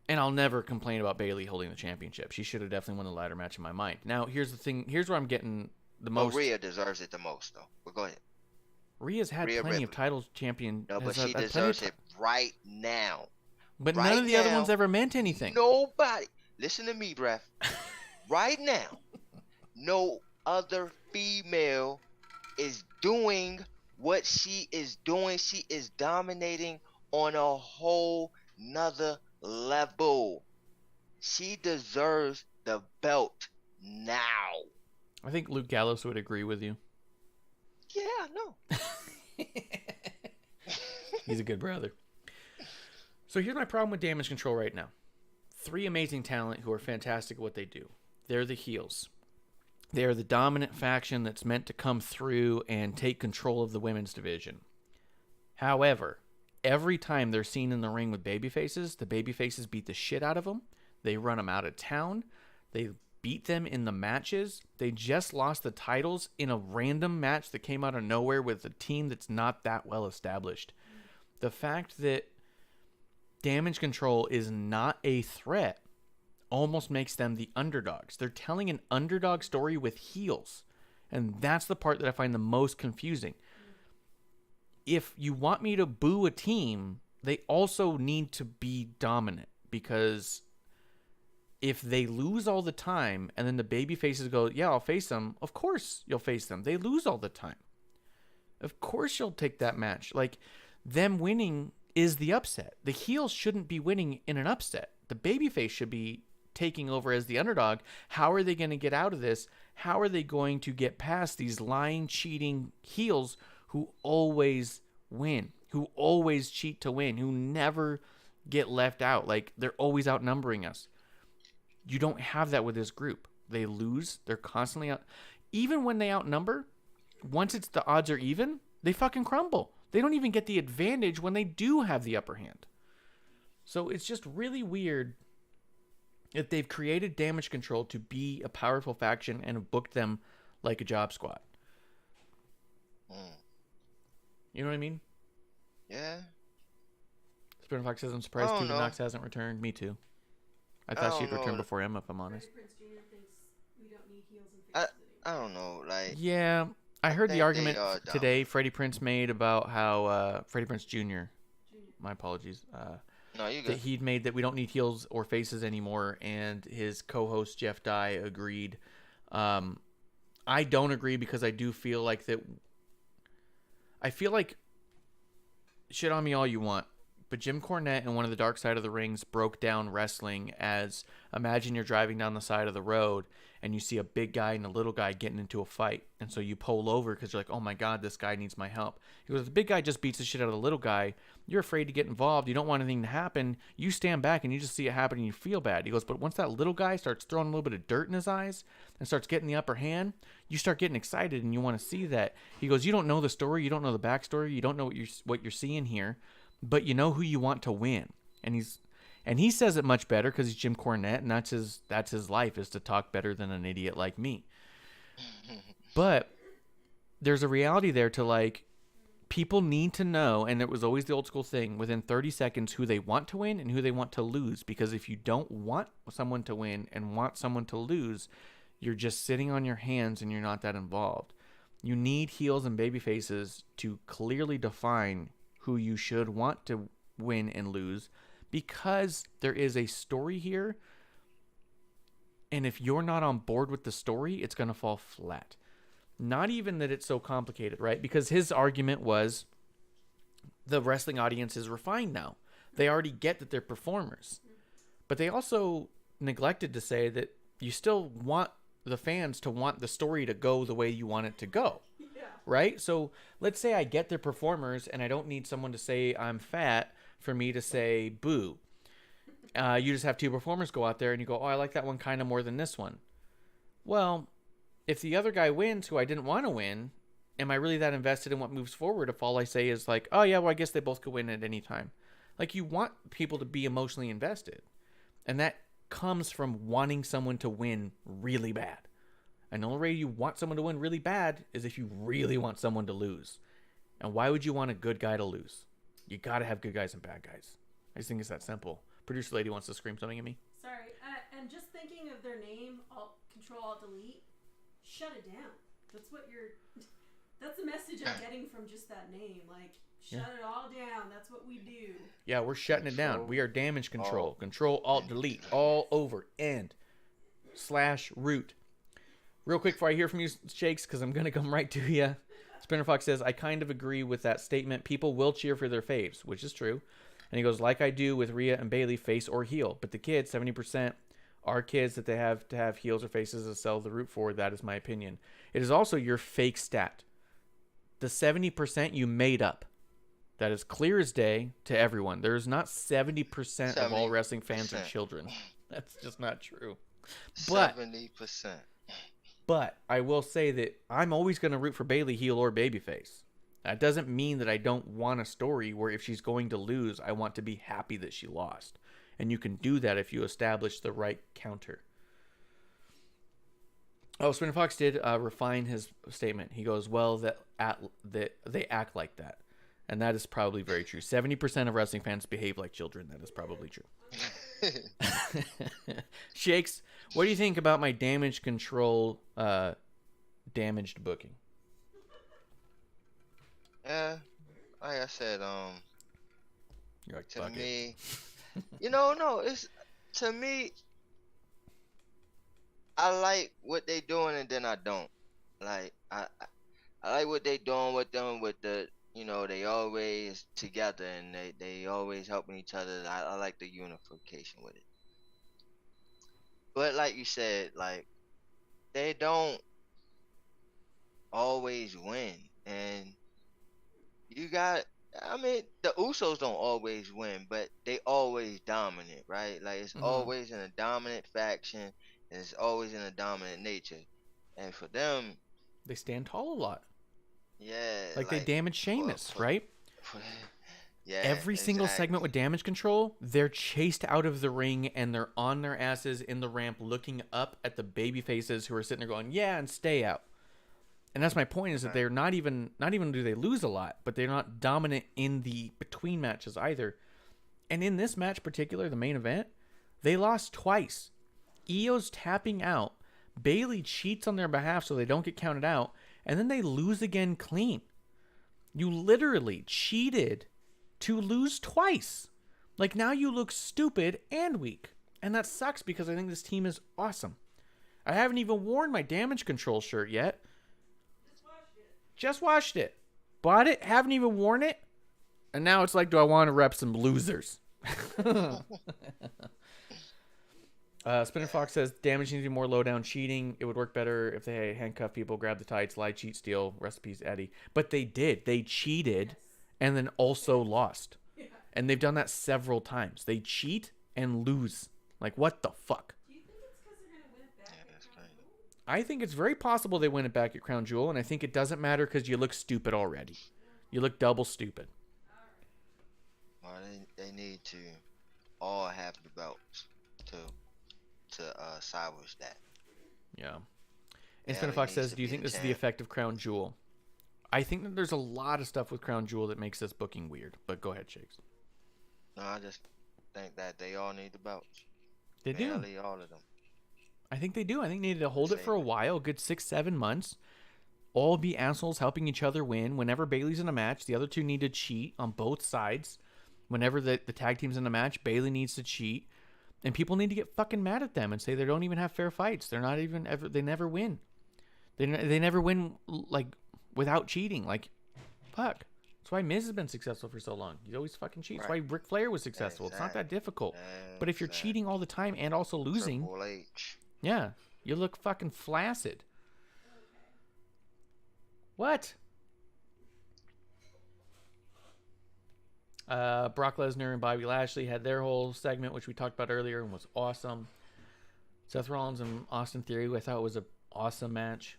And I'll never complain about Bailey holding the championship. She should have definitely won the ladder match in my mind. Now, here's the thing. Here's where I'm getting the most. Rhea deserves it the most though. But go ahead. Rhea's had Rhea plenty of Ripley. titles champion. No, but has she had plenty of deserves ti- it right now. But right none of the other now, ones ever meant anything. Nobody. Listen to me, bruh. Right now, no other female is doing what she is doing. She is dominating on a whole nother level. She deserves the belt now. I think Luke Gallows would agree with you. Yeah, no. He's a good brother. So here's my problem with Damage Control right now. 3 amazing talent who are fantastic at what they do. They're the heels. They are the dominant faction that's meant to come through and take control of the women's division. However, every time they're seen in the ring with babyfaces, the babyfaces beat the shit out of them. They run them out of town. They beat them in the matches. They just lost the titles in a random match that came out of nowhere with a team that's not that well established. The fact that Damage Control is not a threat almost makes them the underdogs. They're telling an underdog story with heels. And that's the part that I find the most confusing. If you want me to boo a team, they also need to be dominant. Because if they lose all the time and then the baby faces go, yeah, I'll face them. Of course you'll face them. They lose all the time. Of course you'll take that match. Like, them winning is the upset. The heels shouldn't be winning in an upset. The babyface should be taking over as the underdog. How are they going to get out of this? How are they going to get past these lying, cheating heels who always win, who always cheat to win, who never get left out? Like, they're always outnumbering us. You don't have that with this group. They lose. They're constantly out. Even when they outnumber, once it's the odds are even, they fucking crumble. They don't even get the advantage when they do have the upper hand. So it's just really weird that they've created Damage Control to be a powerful faction and have booked them like a job squad. You know what I mean? Yeah. Spinner Fox says, I'm surprised I don't Tegan know. Knox hasn't returned. Me too. I thought she'd don't return know. before Emma, if I'm honest. Freddie Prinze Jr. thinks we don't need heels and faces I anymore. don't know. Like, Yeah, I heard think the argument they are dumb. today Freddie Prinze made about how Freddie Prinze Jr. My apologies. no, you That good. he'd made that we don't need heels or faces anymore, and his co-host Jeff Dye agreed. I don't agree because I do feel like that. I feel like, shit on me all you want, but Jim Cornette in one of the Dark Side of the Rings broke down wrestling as, imagine you're driving down the side of the road and you see a big guy and a little guy getting into a fight, and so you pull over because you're like, oh my god, this guy needs my help. He goes, if the big guy just beats the shit out of the little guy, you're afraid to get involved, you don't want anything to happen, you stand back and you just see it happen and you feel bad. He goes, but once that little guy starts throwing a little bit of dirt in his eyes and starts getting the upper hand, you start getting excited and you want to see that. He goes, you don't know the story, you don't know the backstory, you don't know what you're seeing here, but you know who you want to win. And And he says it much better because he's Jim Cornette, and that's his life, is to talk better than an idiot like me. But there's a reality there to, like, people need to know, and it was always the old school thing, within 30 seconds who they want to win and who they want to lose. Because if you don't want someone to win and want someone to lose, you're just sitting on your hands and you're not that involved. You need heels and baby faces to clearly define who you should want to win and lose, because there is a story here. And if you're not on board with the story, it's going to fall flat. Not even that it's so complicated, right? Because his argument was the wrestling audience is refined now. They already get that they're performers. But they also neglected to say that you still want the fans to want the story to go the way you want it to go. Yeah. Right? So let's say I get they're performers and I don't need someone to say I'm fat for me to say boo. You just have two performers go out there and you go, oh, I like that one kind of more than this one. Well, if the other guy wins who I didn't want to win, am I really that invested in what moves forward if all I say is like, oh yeah, well, I guess they both could win at any time? Like, you want people to be emotionally invested. And that comes from wanting someone to win really bad. And the only way you want someone to win really bad is if you really want someone to lose. And why would you want a good guy to lose? You got to have good guys and bad guys. I just think it's that simple. Producer lady wants to scream something at me. Sorry, and just thinking of their name, Control Alt Delete, shut it down. That's the message I'm getting from just that name. Like, shut it all down. That's what we do. Yeah, we're shutting it down. We are damage control. Control Alt Delete all over end / root. Real quick before I hear from you, Shakes, because I'm going to come right to you. Spinner Fox says, I kind of agree with that statement. People will cheer for their faves, which is true. And he goes, like I do with Rhea and Bayley, face or heel. But the kids, 70%, are kids that they have to have heels or faces to sell the root for. That is my opinion. It is also your fake stat. The 70% you made up. That is clear as day to everyone. There is not 70% of all wrestling fans are children. That's just not true. But 70%. But I will say that I'm always going to root for Bayley, heel or babyface. That doesn't mean that I don't want a story where if she's going to lose, I want to be happy that she lost. And you can do that if you establish the right counter. Oh, Spinner Fox did refine his statement. He goes, well, that they act like that. And that is probably very true. 70% of wrestling fans behave like children. That is probably true. Shakes, what do you think about my damage control damaged booking? Yeah, like I said, You're like, to me, no, it's, to me, I like what they doing and then I don't. Like, I like what they doing with them, with the, they always together and they always helping each other. I like the unification with it. But like you said, like, they don't always win. And the Usos don't always win, but they always dominant, right? Like, it's always in a dominant faction, and it's always in a dominant nature. And for them, they stand tall a lot. Yeah. Like they damage Sheamus, right? Yeah. Every single segment with damage control, they're chased out of the ring and they're on their asses in the ramp looking up at the baby faces who are sitting there going, yeah, and stay out. And that's my point, is that they're not even do they lose a lot, but they're not dominant in the between matches either. And in this match particular, the main event, they lost twice. Io's tapping out. Bayley cheats on their behalf so they don't get counted out. And then they lose again clean. You literally cheated to lose twice. Like, now you look stupid and weak. And that sucks because I think this team is awesome. I haven't even worn my damage control shirt yet. Just washed it. Bought it, haven't even worn it. And now it's like, do I want to rep some losers? Spinner Fox says, damage needs to be more low down cheating. It would work better if they handcuff people, grab the tights, lie, cheat, steal, recipes, Eddie. But they did. They cheated and then also lost. Yeah. And they've done that several times. They cheat and lose. Like, what the fuck? Do you think it's because they're going to win it back at Crown Jewel? I think it's very possible they win it back at Crown Jewel, and I think it doesn't matter because you look stupid already. You look double stupid. Well, they need to all have the belts to salvage that. Yeah. And Bayley Spinner Fox needs says, to do you be think the this is the champ. effect of Crown Jewel? I think that there's a lot of stuff with Crown Jewel that makes this booking weird. But go ahead, Shakes. No, I just think that they all need the belts. They do. Bayley, all of them. I think they do. I think they need to hold it for a Save it. while, a good 6-7 months. All be assholes helping each other win. Whenever Bailey's in a match, the other two need to cheat on both sides. Whenever the tag team's in a match, Bailey needs to cheat. And people need to get fucking mad at them and say they don't even have fair fights. They're not even ever. They never win. They never win like without cheating. Like, fuck. That's why Miz has been successful for so long. He always fucking cheats. Right. That's why Ric Flair was successful. It's not that difficult. But if you're Exactly. cheating all the time and also losing, Triple H. yeah, you look fucking flaccid. What? Brock Lesnar and Bobby Lashley had their whole segment, which we talked about earlier, and was awesome. Seth Rollins and Austin Theory, who I thought was an awesome match.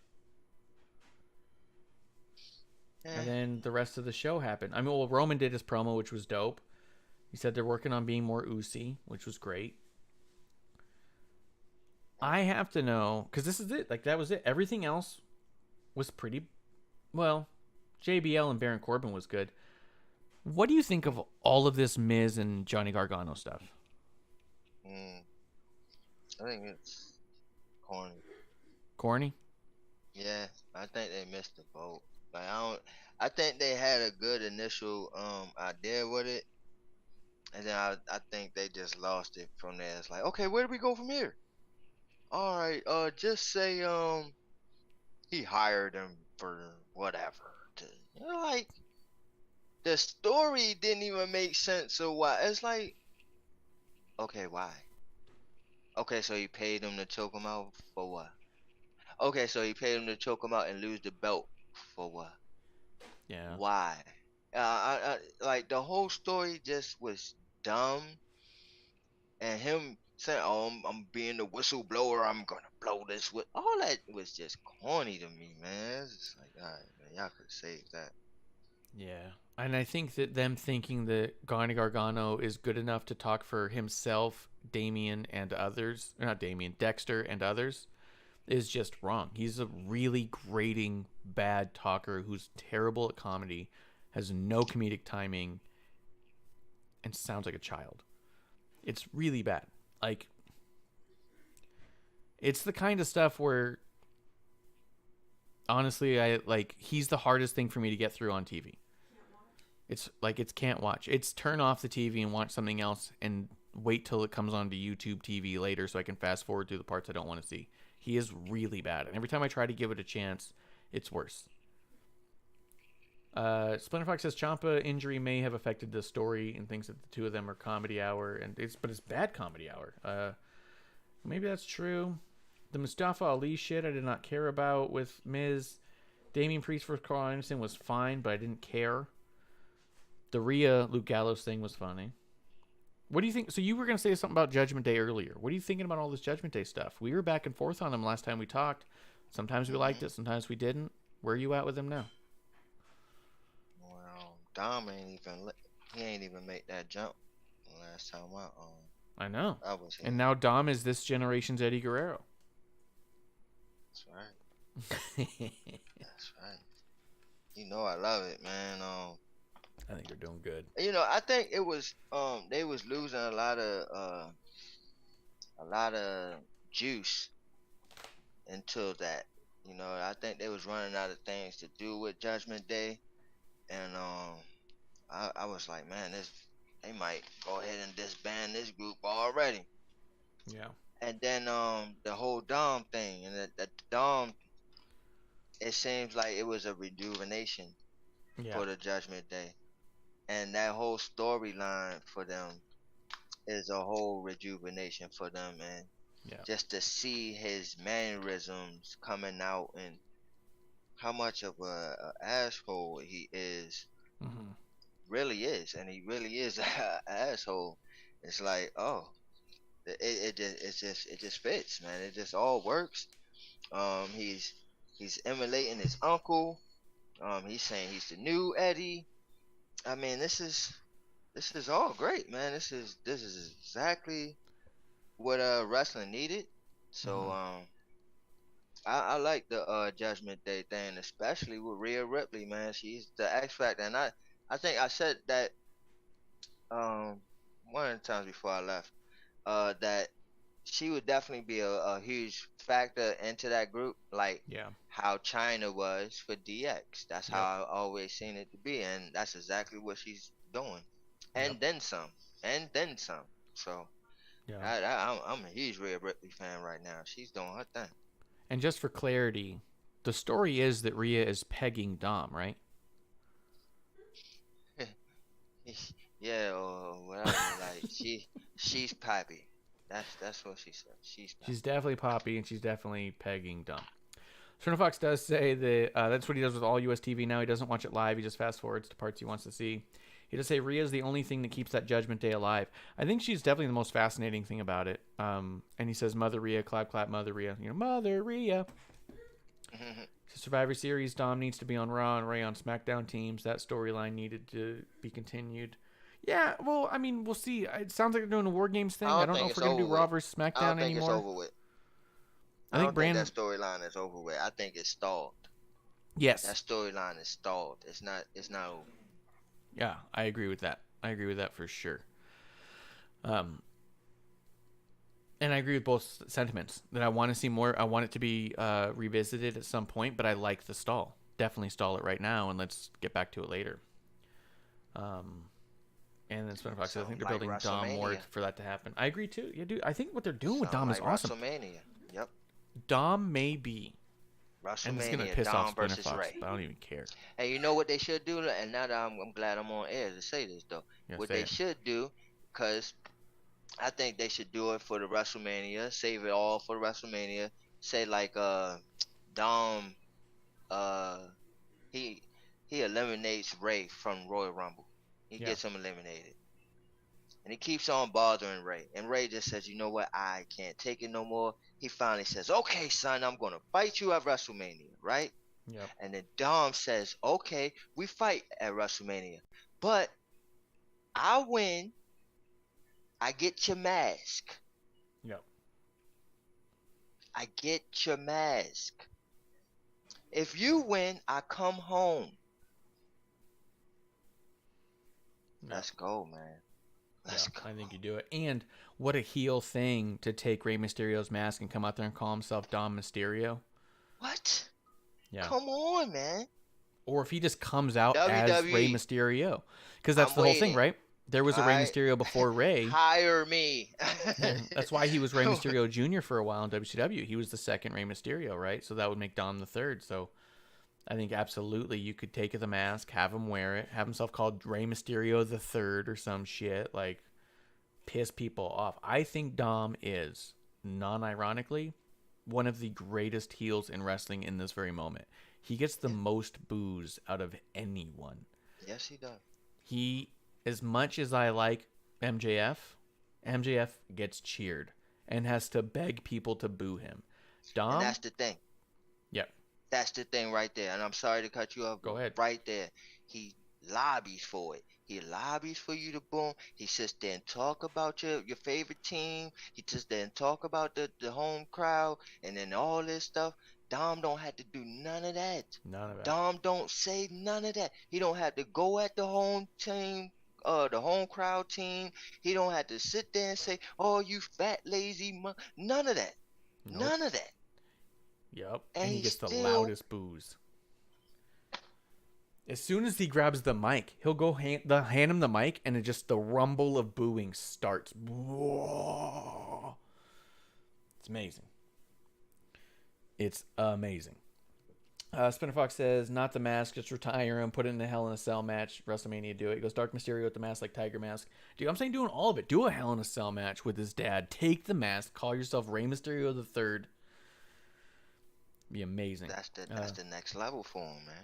And then the rest of the show happened. I mean, well, Roman did his promo, which was dope. He said they're working on being more Usi, which was great. I have to know, because this is it. Like, that was it. Everything else was pretty... Well, JBL and Baron Corbin was good. What do you think of all of this Miz and Johnny Gargano stuff? I think it's corny. Corny? Yeah, I think they missed the boat. Like I think they had a good initial idea with it, and then I think they just lost it from there. It's like, okay, where do we go from here? All right, just say he hired him for whatever. Like the story didn't even make sense. So why? It's like, okay, why? Okay, so he paid him to choke him out for what? Okay, so he paid him to choke him out and lose the belt for what? Yeah. Why? I like the whole story just was dumb, and him saying, "Oh, I'm being the whistleblower. I'm gonna blow this with." All that was just corny to me, man. It's just like, all right, man, y'all could save that. Yeah. And I think that them thinking that Johnny Gargano is good enough to talk for himself, Damian, and others, or not Damian, Dexter and others, is just wrong. He's a really grating, bad talker who's terrible at comedy, has no comedic timing, and sounds like a child. It's really bad. Like, it's the kind of stuff where, honestly, he's the hardest thing for me to get through on TV. It's like, it's can't watch. It's turn off the TV and watch something else and wait till it comes onto YouTube TV later so I can fast forward through the parts I don't want to see. He is really bad. And every time I try to give it a chance, it's worse. Splinter Fox says Ciampa injury may have affected the story and thinks that the two of them are comedy hour, but it's bad comedy hour. Maybe that's true. The Mustafa Ali shit I did not care about with Miz. Damian Priest versus Carl Anderson was fine, but I didn't care. The Rhea Luke Gallows thing was funny. What do you think? So you were going to say something about Judgment Day earlier. What are you thinking about all this Judgment Day stuff? We were back and forth on them last time we talked. Sometimes we liked it, sometimes we didn't. Where are you at with them now? Well, Dom he ain't even make that jump last time I know. I was here. And now Dom is this generation's Eddie Guerrero. That's right. That's right. You know I love it, man. I think you're doing good. You know, I think it was they was losing a lot of juice until that. You know, I think they was running out of things to do with Judgment Day, and I was like, man, they might go ahead and disband this group already. Yeah. And then the whole Dom thing, and that Dom, it seems like it was a rejuvenation for the Judgment Day. And that whole storyline for them is a whole rejuvenation for them, and just to see his mannerisms coming out and how much of a asshole he is, really is, and he really is an asshole. It's like, oh, it just fits, man. It just all works. He's emulating his uncle. He's saying he's the new Eddie. I mean, this is This is all great, man. This is exactly what wrestling needed. So I like the Judgment Day thing, especially with Rhea Ripley, man. She's the X Factor, and I think I said that um one of the times before I left, that she would definitely be a huge factor into that group, like Yeah. how China was for DX. That's how Yep. I always seen it to be, and that's exactly what she's doing, Yep. and then some, and then some. So Yeah. I'm a huge Rhea Ripley fan right now. She's doing her thing. And just for clarity, the story is that Rhea is pegging Dom, right? Yeah, or whatever. Like she's Pappy. That's what she said. She's Pappy. She's definitely Poppy, and she's definitely pegging Dom. Turner Fox does say that that's what he does with all US TV now. He doesn't watch it live. He just fast forwards to parts he wants to see. He does say Rhea is the only thing that keeps that Judgment Day alive. I think she's definitely the most fascinating thing about it. And he says, Mother Rhea, clap, clap, Mother Rhea. You know, Mother Rhea. Survivor Series, Dom needs to be on Raw and Ray on Smackdown teams. That storyline needed to be continued. Yeah, well, I mean, we'll see. It sounds like they're doing a War Games thing. I don't know if we're going to do Raw versus SmackDown I don't think anymore. it's over with. I think Brandon, that storyline is over with. I think it's stalled. Yes. That storyline is stalled. It's not over. Yeah, I agree with that. I agree with that for sure. And I agree with both sentiments that I want to see more. I want it to be revisited at some point, but I like the stall. Definitely stall it right now, and let's get back to it later. And then Spinner Fox says, I think they're building Dom more for that to happen. I agree too. Yeah, dude. I think what they're doing with Dom is awesome. WrestleMania. Yep. Dom may be. WrestleMania. And it's gonna piss Dom off Spinner versus Fox, Ray. but I don't even care. And you know what they should do? And now that I'm glad I'm on air to say this though. Yeah, what they should do, because I think they should do it for the WrestleMania. Save it all for WrestleMania. Say like Dom, he eliminates Ray from Royal Rumble. He gets him eliminated. And he keeps on bothering Ray. And Ray just says, you know what? I can't take it no more. He finally says, okay, son, I'm going to fight you at WrestleMania, right? Yep. And then Dom says, okay, we fight at WrestleMania. But I win. I get your mask. Yep. I get your mask. If you win, I come home. Yep. Let's go, man. Let's go. I think you do it. And what a heel thing to take Rey Mysterio's mask and come out there and call himself Dom Mysterio. What? Yeah. Come on, man. Or if he just comes out WWE. as Rey Mysterio. Because that's I'm the whole thing, waiting. right? There was a Rey Mysterio before Rey. Hire me. Yeah, that's why he was Rey Mysterio Jr. for a while in WCW. He was the second Rey Mysterio, right? So that would make Dom the third. So I think absolutely you could take the mask, have him wear it, have himself called Rey Mysterio the third or some shit. Like, piss people off. I think Dom is, non-ironically, one of the greatest heels in wrestling in this very moment. He gets the most boos out of anyone. Yes, he does. He, as much as I like MJF gets cheered and has to beg people to boo him. Dom, And that's the thing. yeah, That's the thing right there. And I'm sorry to cut you off. Go ahead. Right there. He lobbies for it. He lobbies for you to boom. He sits there and talk about your favorite team. He sits there and talk about the home crowd and then all this stuff. Dom don't have to do none of that. none of it. Dom don't say none of that. He don't have to go at the home team, the home crowd team. He don't have to sit there and say, "Oh, you fat lazy none of that. Nope. None of that. Yep, And and he he gets the still- loudest boos. As soon as he grabs the mic, he'll go hand him the mic, and it just the rumble of booing starts. Whoa. It's amazing. It's amazing. Spinner Fox says, not the mask, just retire him, put it in a Hell in a Cell match, WrestleMania, do it. He goes, Dark Mysterio with the mask like Tiger Mask. Dude, I'm saying doing all of it. Do a Hell in a Cell match with his dad. Take the mask, call yourself Rey Mysterio the Third. Be amazing. That's the next level for him, man.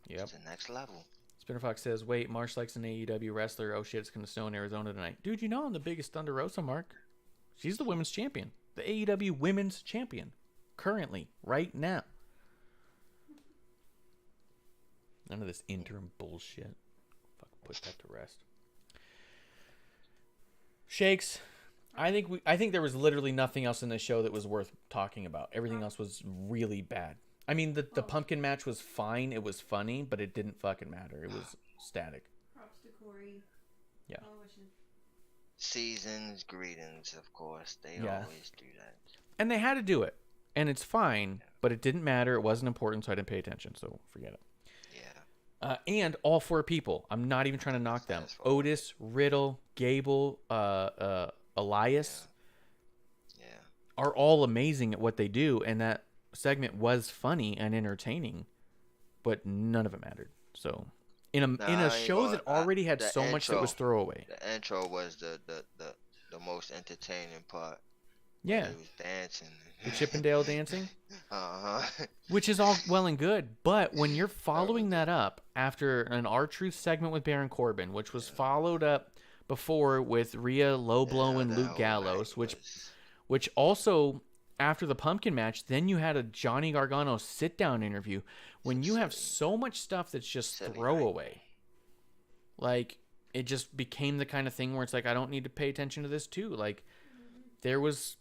Yep. It's the next level. Spinner Fox says, wait, Marsh likes an AEW wrestler. Oh shit, it's going to snow in Arizona tonight. Dude, you know I'm the biggest Thunder Rosa, Mark. She's the women's champion. The AEW women's champion. Currently. Right now. None of this interim bullshit. Fuck, put that to rest. Shakes. I think there was literally nothing else in the show that was worth talking about. Everything else was really bad. I mean, the pumpkin match was fine. It was funny, but it didn't fucking matter. It was static. Props to Corey. Yeah. Seasons, greetings, of course. They Yeah. always do that. And they had to do it. And it's fine, but it didn't matter. It wasn't important, so I didn't pay attention. So forget it. Yeah. And all four people. I'm not even trying to knock them. Otis, Riddle, Gable, Elias Yeah. are all amazing at what they do. And that segment was funny and entertaining, but none of it mattered. So in a show that already had so much that was throwaway. The intro was the most entertaining part. Yeah. He was dancing. The Chippendale dancing. Uh-huh. Which is all well and good, but when you're following that up after an R-Truth segment with Baron Corbin, which was followed up before with Rhea low blowing Luke Gallows, which also after the pumpkin match, then you had a Johnny Gargano sit down interview. When you have so much stuff that's just throwaway, like it just became the kind of thing where it's like I don't need to pay attention to this too. Like there was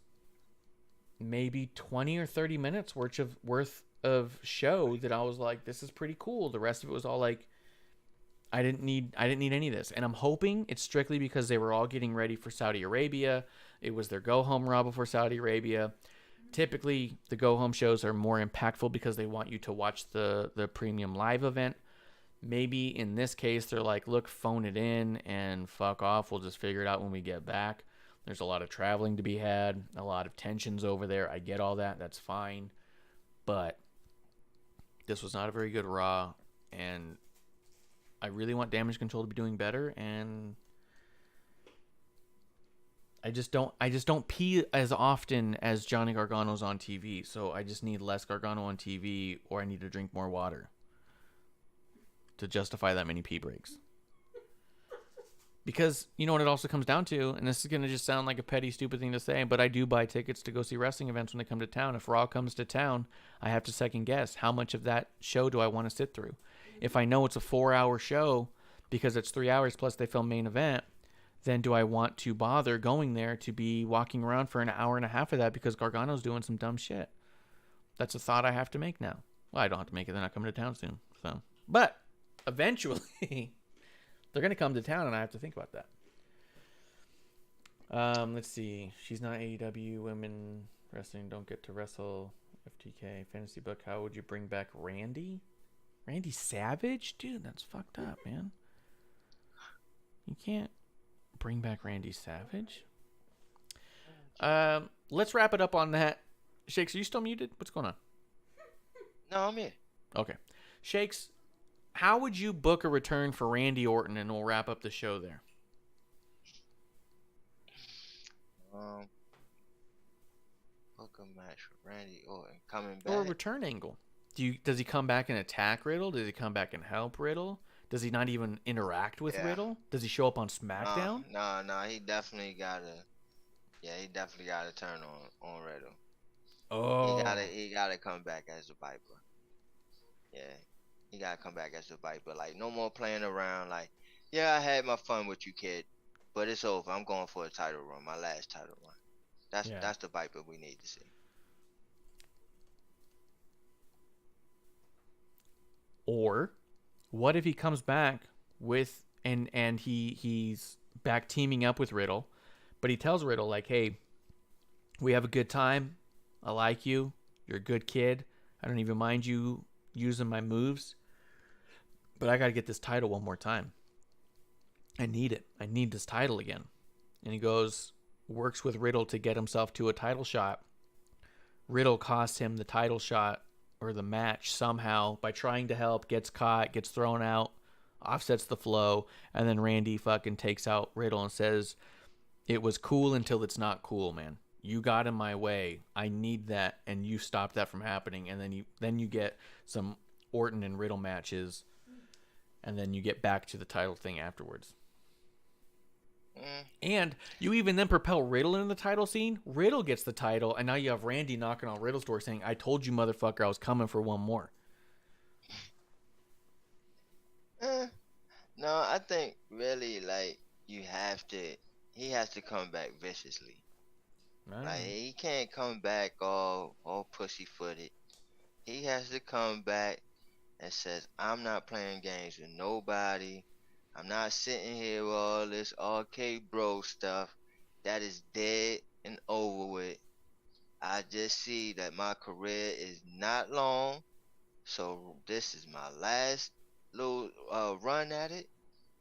maybe 20 or 30 minutes worth of show that I was like, this is pretty cool. The rest of it was all like, I didn't need any of this. And I'm hoping it's strictly because they were all getting ready for Saudi Arabia. It was their go home Raw before Saudi Arabia. Typically the go home shows are more impactful because they want you to watch the premium live event. Maybe in this case, they're like, look, phone it in and fuck off. We'll just figure it out when we get back. There's a lot of traveling to be had, a lot of tensions over there. I get all that. That's fine. But this was not a very good Raw, and I really want Damage Control to be doing better, and I just don't pee as often as Johnny Gargano's on TV, so I just need less Gargano on TV, or I need to drink more water to justify that many pee breaks. Because you know what it also comes down to, and this is going to just sound like a petty, stupid thing to say, but I do buy tickets to go see wrestling events when they come to town. If Raw comes to town, I have to second guess how much of that show do I want to sit through. If I know it's a 4-hour show because it's 3 hours plus they film main event, then do I want to bother going there to be walking around for an hour and a half of that because Gargano's doing some dumb shit? That's a thought I have to make now. Well, I don't have to make it. They're not coming to town soon. So, but eventually... they're going to come to town, and I have to think about that. Let's see. She's not AEW. Women wrestling don't get to wrestle. FTK. Fantasy book. How would you bring back Randy? Randy Savage? Dude, that's fucked up, man. You can't bring back Randy Savage. Let's wrap it up on that. Shakes, are you still muted? What's going on? No, I'm here. Okay. Shakes, how would you book a return for Randy Orton, and we'll wrap up the show there? Book a match for Randy Orton coming back. Or a return angle. Does he come back and attack Riddle? Does he come back and help Riddle? Does he not even interact with Riddle? Does he show up on SmackDown? No, he definitely gotta. Yeah, he definitely gotta turn on Riddle. Oh, he gotta come back as a Viper. Yeah. He gotta come back as the Viper. Like, no more playing around. Like, yeah, I had my fun with you, kid, but it's over. I'm going for a title run, my last title run. That's the Viper we need to see. Or, what if he comes back with and he's back teaming up with Riddle, but he tells Riddle like, "Hey, we have a good time. I like you. You're a good kid. I don't even mind you using my moves. But I got to get this title one more time. I need it. I need this title again." And he goes, works with Riddle to get himself to a title shot. Riddle costs him the title shot or the match somehow by trying to help, gets caught, gets thrown out, offsets the flow, and then Randy fucking takes out Riddle and says, "It was cool until it's not cool, man. You got in my way. I need that, and you stopped that from happening." And then you get some Orton and Riddle matches, and then you get back to the title thing afterwards. And you even then propel Riddle into the title scene. Riddle gets the title, and now you have Randy knocking on Riddle's door saying, "I told you, motherfucker, I was coming for one more." No, I think really like you have to he has to come back viciously. I Like he can't come back all pussyfooted. He has to come back and says, I'm not playing games with nobody. I'm not sitting here with all this arcade bro stuff. That is dead and over with. I just see that my career is not long, so this is my last little run at it,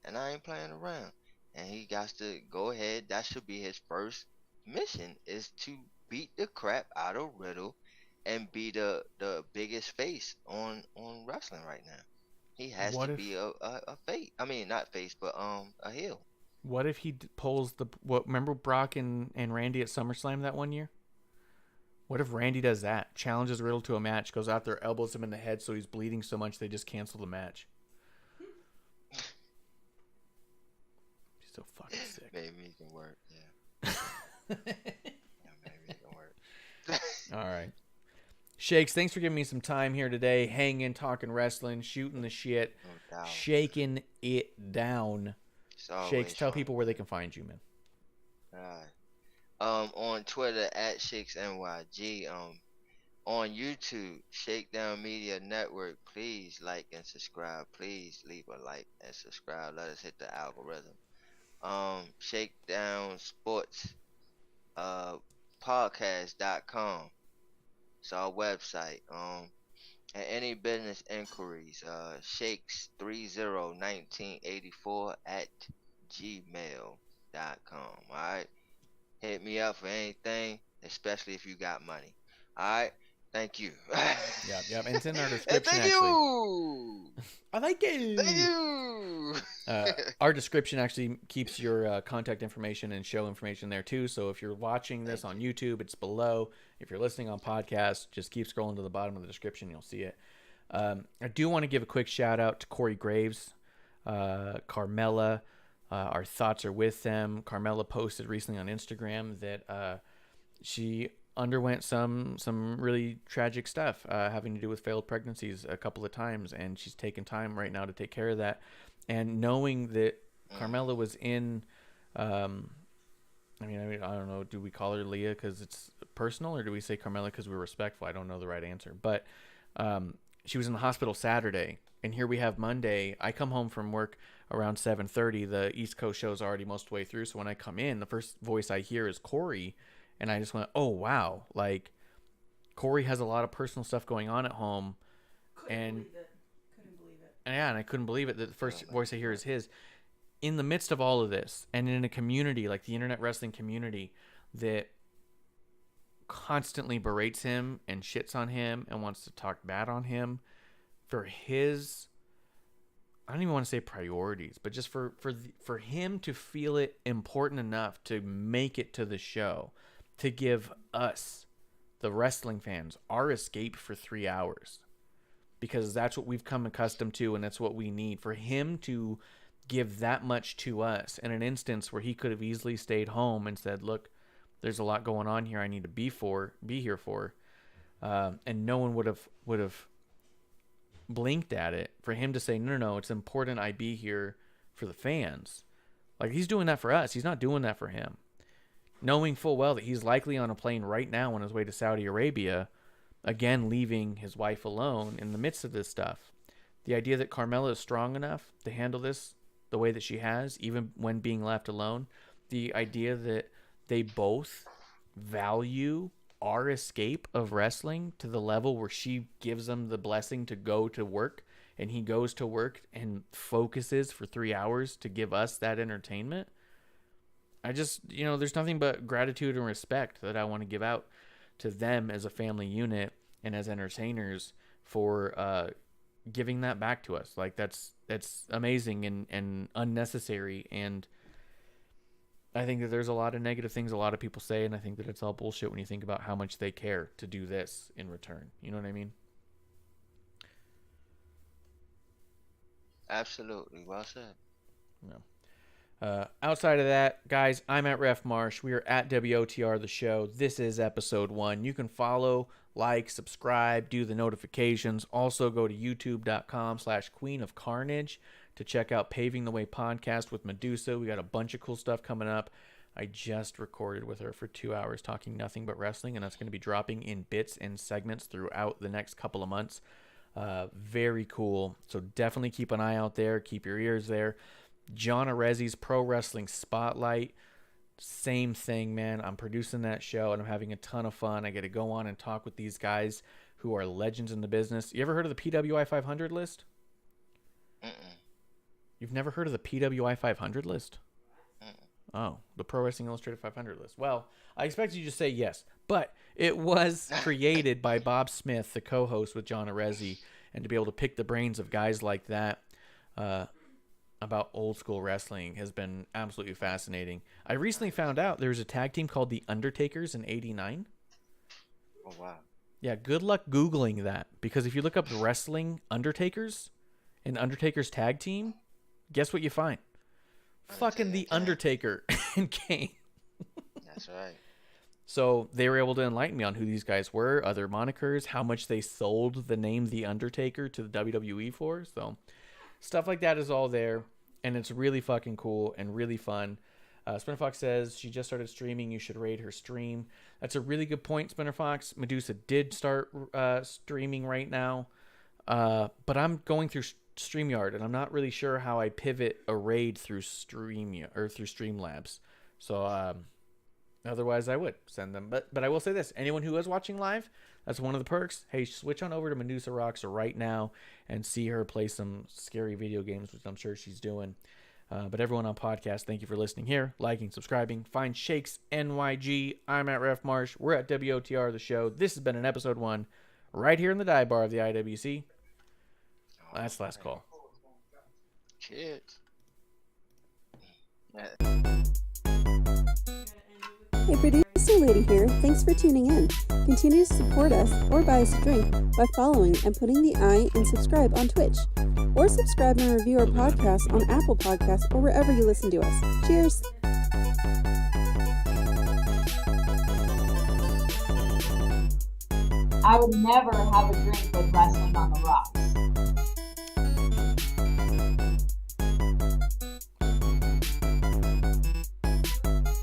and I ain't playing around. And he got to go ahead. That should be his first mission: is to beat the crap out of Riddle and be the biggest face on wrestling right now. He has What to if be a face. I mean, not face, but a heel. what if he pulls the what? Remember Brock and Randy at SummerSlam that one year? What if Randy does that? Challenges Riddle to a match, goes out there, elbows him in the head, so he's bleeding so much they just cancel the match. He's so fucking sick. Maybe it can work. Yeah. Yeah, maybe it can work. All right. Shakes, thanks for giving me some time here today. Hanging, talking wrestling, shooting the shit, No doubt. shaking it down. It's always Shakes, tell fun. people where they can find you, man. Alright. On Twitter at ShakesNYG. On YouTube, Shakedown Media Network. Please like and subscribe. Please leave a like and subscribe. Let us hit the algorithm. Shakedown Sports podcast.com. It's our website. And any business inquiries, shakes301984 at gmail.com. Alright? Hit me up for anything, especially if you got money. Alright? Thank you. Yep. And it's in our And description, thank actually. you! I like it. Thank you! Our description actually keeps your contact information and show information there too. So if you're watching this on YouTube, it's below. If you're listening on podcast, just keep scrolling to the bottom of the description. You'll see it. I do want to give a quick shout out to Corey Graves, Carmella. Our thoughts are with them. Carmella posted recently on Instagram that she underwent some really tragic stuff having to do with failed pregnancies a couple of times, and she's taken time right now to take care of that. And knowing that Carmella was in, I mean, I don't know, do we call her Leah because it's personal, or do we say Carmella because we're respectful? I don't know the right answer, but she was in the hospital Saturday, and here we have Monday. I come home from work around 7:30. The East Coast show's already most of the way through, so when I come in, the first voice I hear is Corey, and I just went, oh, wow. Like, Corey has a lot of personal stuff going on at home. Couldn't believe it. And I couldn't believe it. The first voice I hear is his. In the midst of all of this, and in a community like the internet wrestling community that constantly berates him and shits on him and wants to talk bad on him for his, I don't even want to say priorities, but just for him to feel it important enough to make it to the show, to give us, the wrestling fans, our escape for 3 hours, because that's what we've come accustomed to, and that's what we need. For him to give that much to us in an instance where he could have easily stayed home and said, look, there's a lot going on here I need to be here for, and no one would have blinked at it. For him to say, no, it's important I be here for the fans. Like, he's doing that for us. He's not doing that for him. Knowing full well that he's likely on a plane right now on his way to Saudi Arabia, again, leaving his wife alone in the midst of this stuff. The idea that Carmella is strong enough to handle this the way that she has, even when being left alone. The idea that they both value our escape of wrestling to the level where she gives him the blessing to go to work, and he goes to work and focuses for 3 hours to give us that entertainment. I just, there's nothing but gratitude and respect that I want to give out to them as a family unit and as entertainers for giving that back to us. Like, that's amazing and unnecessary. And I think that there's a lot of negative things a lot of people say, and I think that it's all bullshit when you think about how much they care to do this in return. You know what I mean? Absolutely. Well said. No. Outside of that, guys, I'm at Ref Marsh. We are at WOTR the show. This is episode 1. You can follow, like, subscribe, do the notifications. Also go to youtube.com/Queen of Carnage to check out Paving the Way podcast with Medusa. We got a bunch of cool stuff coming up. I just recorded with her for 2 hours talking nothing but wrestling, and that's going to be dropping in bits and segments throughout the next couple of months. Very cool. So definitely keep an eye out there. Keep your ears there. John Arezzi's Pro Wrestling Spotlight. Same thing, man. I'm producing that show, and I'm having a ton of fun. I get to go on and talk with these guys who are legends in the business. You ever heard of the PWI 500 list? You've never heard of the PWI 500 list? Oh, the Pro Wrestling Illustrated 500 list. Well, I expected you to say yes, but it was created by Bob Smith, the co-host with John Arezzi, and to be able to pick the brains of guys like that about old school wrestling has been absolutely fascinating. I recently found out there's a tag team called the Undertakers in '89. Oh, wow. Yeah, good luck Googling that, because if you look up the wrestling Undertakers and Undertaker's tag team, guess what you find? Fucking the Undertaker and Kane. That's right. So they were able to enlighten me on who these guys were, other monikers, how much they sold the name The Undertaker to the WWE for. So stuff like that is all there, and it's really fucking cool and really fun. Spinner Fox says she just started streaming. You should raid her stream. That's a really good point, Spinner Fox. Medusa did start streaming right now, but I'm going through StreamYard, and I'm not really sure how I pivot a raid through Streamlabs. So otherwise I would send them. But I will say this, anyone who is watching live, that's one of the perks. Hey, switch on over to Medusa Rocks right now and see her play some scary video games, which I'm sure she's doing. But everyone on podcast, thank you for listening here, liking, subscribing. Find Shakes NYG. I'm at Ref Marsh. We're at WOTR, the show. This has been an episode 1 right here in the dive bar of the IWC. That's last call. Cheers. Hey, producer lady here. Thanks for tuning in. Continue to support us or buy us a drink by following and putting the I in subscribe on Twitch. Or subscribe and review our podcast on Apple Podcasts or wherever you listen to us. Cheers. I would never have a drink with wrestling